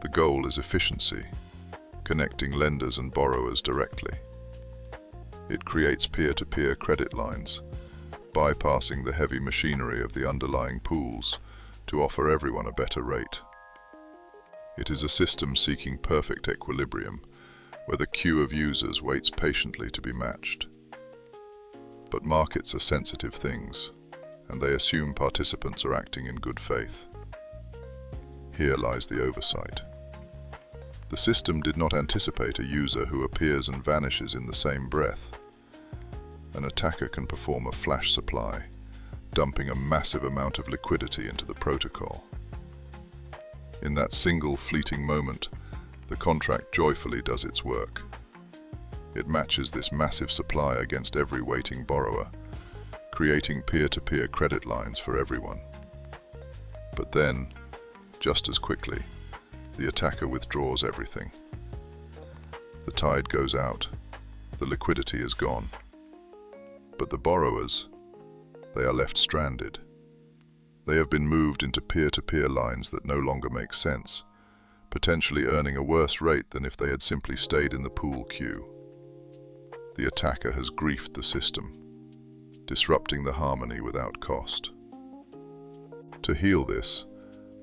the goal is efficiency, connecting lenders and borrowers directly. It creates peer-to-peer credit lines, bypassing the heavy machinery of the underlying pools to offer everyone a better rate. It is a system seeking perfect equilibrium, where the queue of users waits patiently to be matched. But markets are sensitive things, and they assume participants are acting in good faith. Here lies the oversight. The system did not anticipate a user who appears and vanishes in the same breath. An attacker can perform a flash supply, dumping a massive amount of liquidity into the protocol. In that single fleeting moment, the contract joyfully does its work. It matches this massive supply against every waiting borrower, creating peer-to-peer credit lines for everyone. But then, just as quickly, the attacker withdraws everything. The tide goes out, the liquidity is gone. But the borrowers, they are left stranded. They have been moved into peer-to-peer lines that no longer make sense, potentially earning a worse rate than if they had simply stayed in the pool queue. The attacker has griefed the system, disrupting the harmony without cost. To heal this,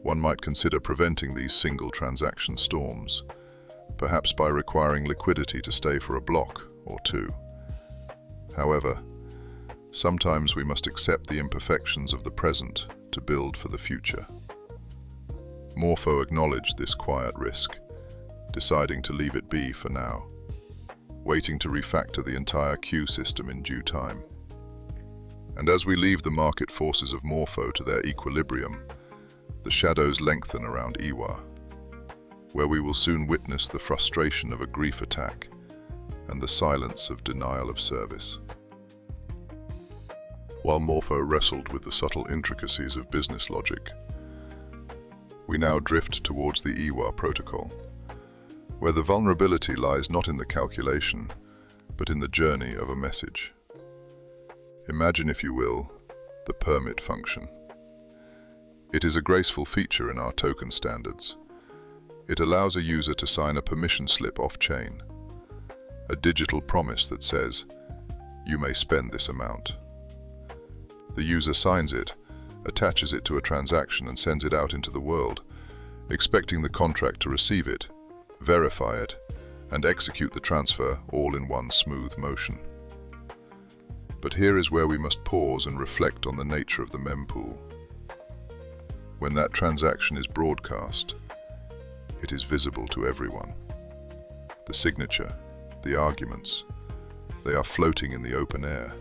one might consider preventing these single transaction storms, perhaps by requiring liquidity to stay for a block or two. However, sometimes we must accept the imperfections of the present to build for the future. Morpho acknowledged this quiet risk, deciding to leave it be for now, waiting to refactor the entire queue system in due time. And as we leave the market forces of Morpho to their equilibrium, the shadows lengthen around EWA, where we will soon witness the frustration of a grief attack and the silence of denial of service. While Morpho wrestled with the subtle intricacies of business logic, we now drift towards the EWA protocol, where the vulnerability lies not in the calculation, but in the journey of a message. Imagine, if you will, the permit function. It is a graceful feature in our token standards. It allows a user to sign a permission slip off-chain, a digital promise that says, "You may spend this amount." The user signs it, attaches it to a transaction and sends it out into the world, expecting the contract to receive it, verify it, and execute the transfer all in one smooth motion. But here is where we must pause and reflect on the nature of the mempool. When that transaction is broadcast, it is visible to everyone. The signature, the arguments, they are floating in the open air.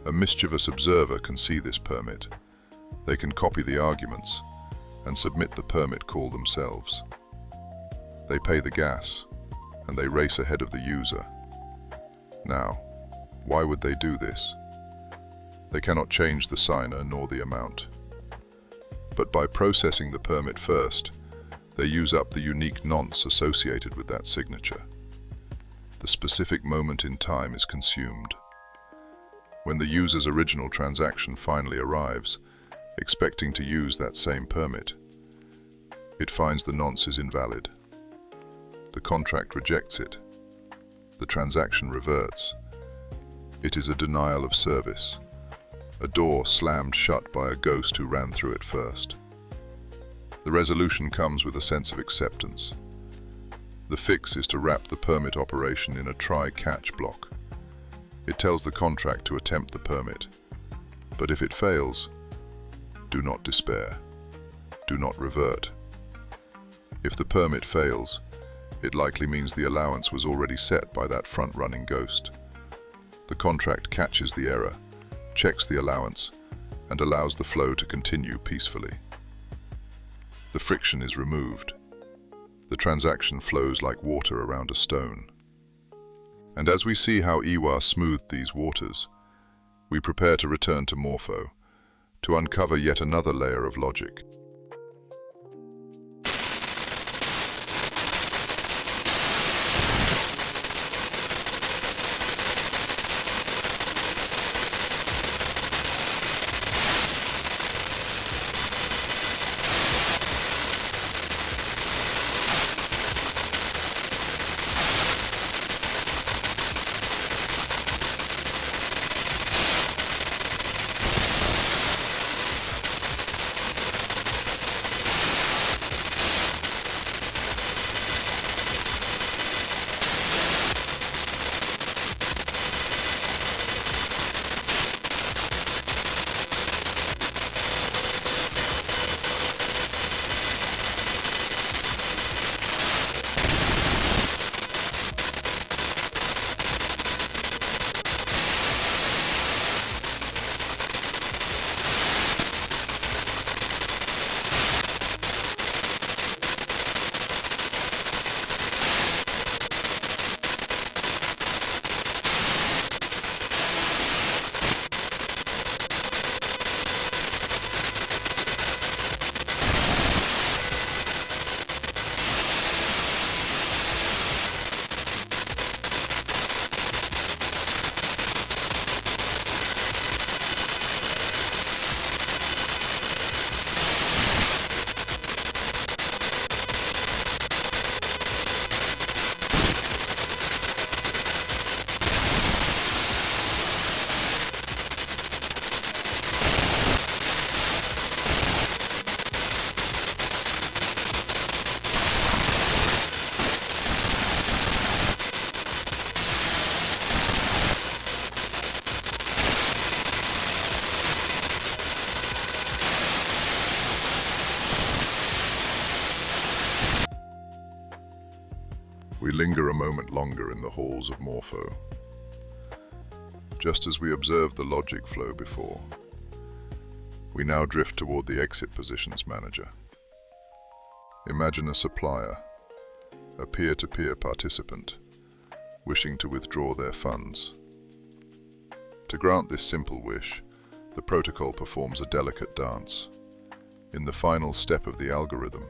A mischievous observer can see this permit. They can copy the arguments and submit the permit call themselves. They pay the gas and they race ahead of the user. Now, why would they do this? They cannot change the signer nor the amount. But by processing the permit first, they use up the unique nonce associated with that signature. The specific moment in time is consumed. When the user's original transaction finally arrives, expecting to use that same permit, it finds the nonce is invalid. The contract rejects it. The transaction reverts. It is a denial of service, a door slammed shut by a ghost who ran through it first. The resolution comes with a sense of acceptance. The fix is to wrap the permit operation in a try-catch block. It tells the contract to attempt the permit, but if it fails, do not despair. Do not revert. If the permit fails, it likely means the allowance was already set by that front-running ghost. The contract catches the error, checks the allowance, and allows the flow to continue peacefully. The friction is removed. The transaction flows like water around a stone. And as we see how EWA smoothed these waters, we prepare to return to Morpho, to uncover yet another layer of logic. We linger a moment longer in the halls of Morpho. Just as we observed the logic flow before, we now drift toward the exit positions manager. Imagine a supplier, a peer-to-peer participant, wishing to withdraw their funds. To grant this simple wish, the protocol performs a delicate dance. In the final step of the algorithm,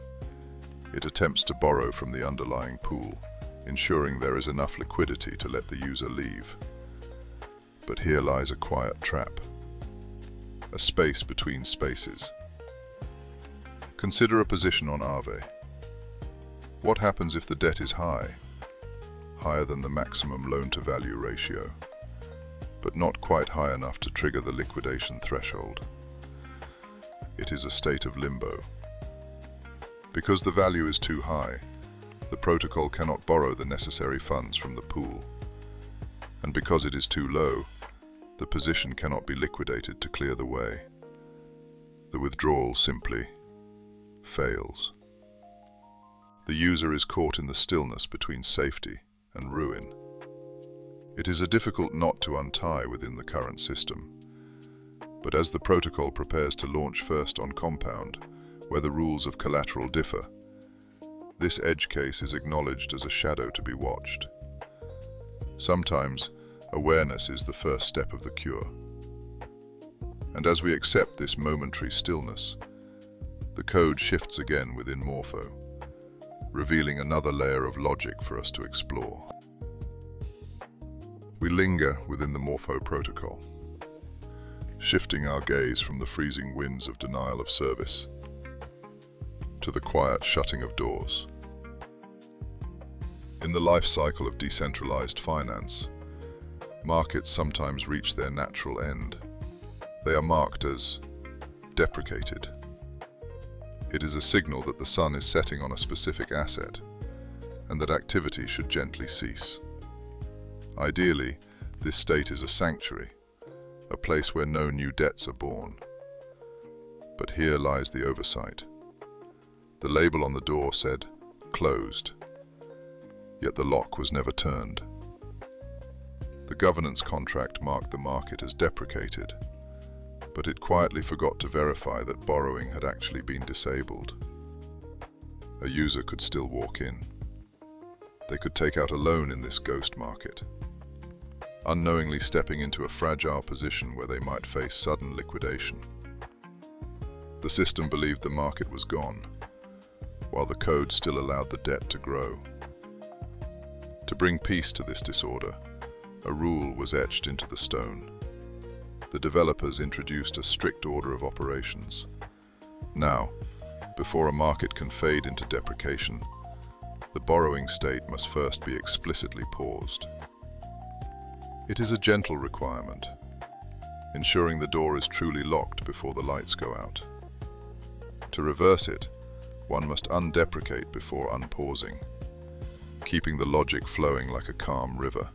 it attempts to borrow from the underlying pool, ensuring there is enough liquidity to let the user leave. But here lies a quiet trap, a space between spaces. Consider a position on Aave. What happens if the debt is high, higher than the maximum loan-to-value ratio, but not quite high enough to trigger the liquidation threshold? It is a state of limbo. Because the value is too high, the protocol cannot borrow the necessary funds from the pool. And because it is too low, the position cannot be liquidated to clear the way. The withdrawal simply fails. The user is caught in the stillness between safety and ruin. It is a difficult knot to untie within the current system. But as the protocol prepares to launch first on Compound, where the rules of collateral differ, this edge case is acknowledged as a shadow to be watched. Sometimes, awareness is the first step of the cure. And as we accept this momentary stillness, the code shifts again within Morpho, revealing another layer of logic for us to explore. We linger within the Morpho protocol, shifting our gaze from the freezing winds of denial of service to the quiet shutting of doors. In the life cycle of decentralized finance, markets sometimes reach their natural end. They are marked as deprecated. It is a signal that the sun is setting on a specific asset and that activity should gently cease. Ideally, this state is a sanctuary, a place where no new debts are born. But here lies the oversight. The label on the door said, "Closed," yet the lock was never turned. The governance contract marked the market as deprecated, but it quietly forgot to verify that borrowing had actually been disabled. A user could still walk in. They could take out a loan in this ghost market, unknowingly stepping into a fragile position where they might face sudden liquidation. The system believed the market was gone, while the code still allowed the debt to grow. To bring peace to this disorder, a rule was etched into the stone. The developers introduced a strict order of operations. Now, before a market can fade into deprecation, the borrowing state must first be explicitly paused. It is a gentle requirement, ensuring the door is truly locked before the lights go out. To reverse it, one must undeprecate before unpausing, keeping the logic flowing like a calm river.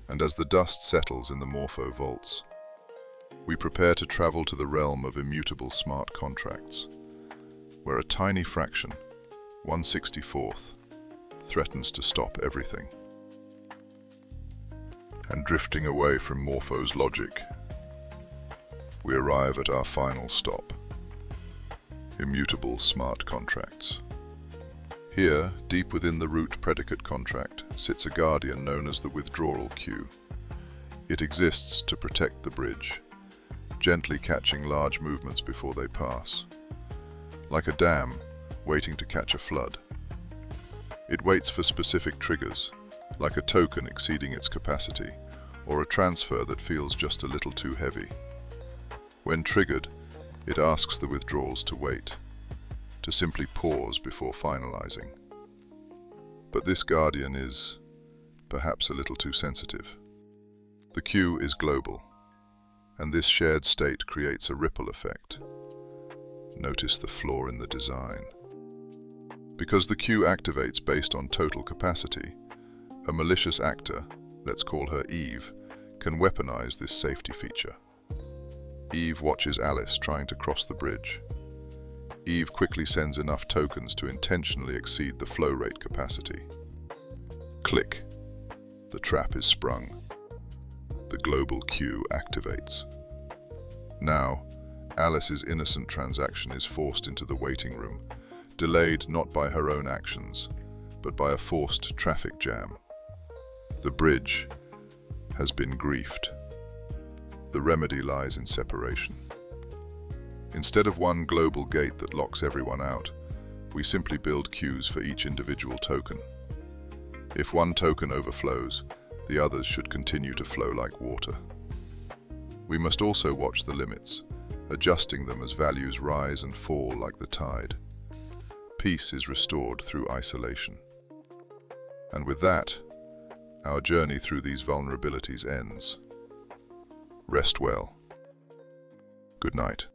And as the dust settles in the Morpho vaults, we prepare to travel to the realm of immutable smart contracts, where a tiny fraction, 1/64th, threatens to stop everything. And drifting away from Morpho's logic, we arrive at our final stop. Immutable smart contracts. Here, deep within the root predicate contract, sits a guardian known as the withdrawal queue. It exists to protect the bridge, gently catching large movements before they pass. Like a dam, waiting to catch a flood. It waits for specific triggers, like a token exceeding its capacity, or a transfer that feels just a little too heavy. When triggered, it asks the withdrawals to wait, to simply pause before finalizing. But this guardian is, perhaps, a little too sensitive. The queue is global, and this shared state creates a ripple effect. Notice the flaw in the design. Because the queue activates based on total capacity, a malicious actor, let's call her Eve, can weaponize this safety feature. Eve watches Alice trying to cross the bridge. Eve quickly sends enough tokens to intentionally exceed the flow rate capacity. Click. The trap is sprung. The global queue activates. Now, Alice's innocent transaction is forced into the waiting room, delayed not by her own actions, but by a forced traffic jam. The bridge has been griefed. The remedy lies in separation. Instead of one global gate that locks everyone out, we simply build queues for each individual token. If one token overflows, the others should continue to flow like water. We must also watch the limits, adjusting them as values rise and fall like the tide. Peace is restored through isolation. And with that, our journey through these vulnerabilities ends. Rest well. Good night.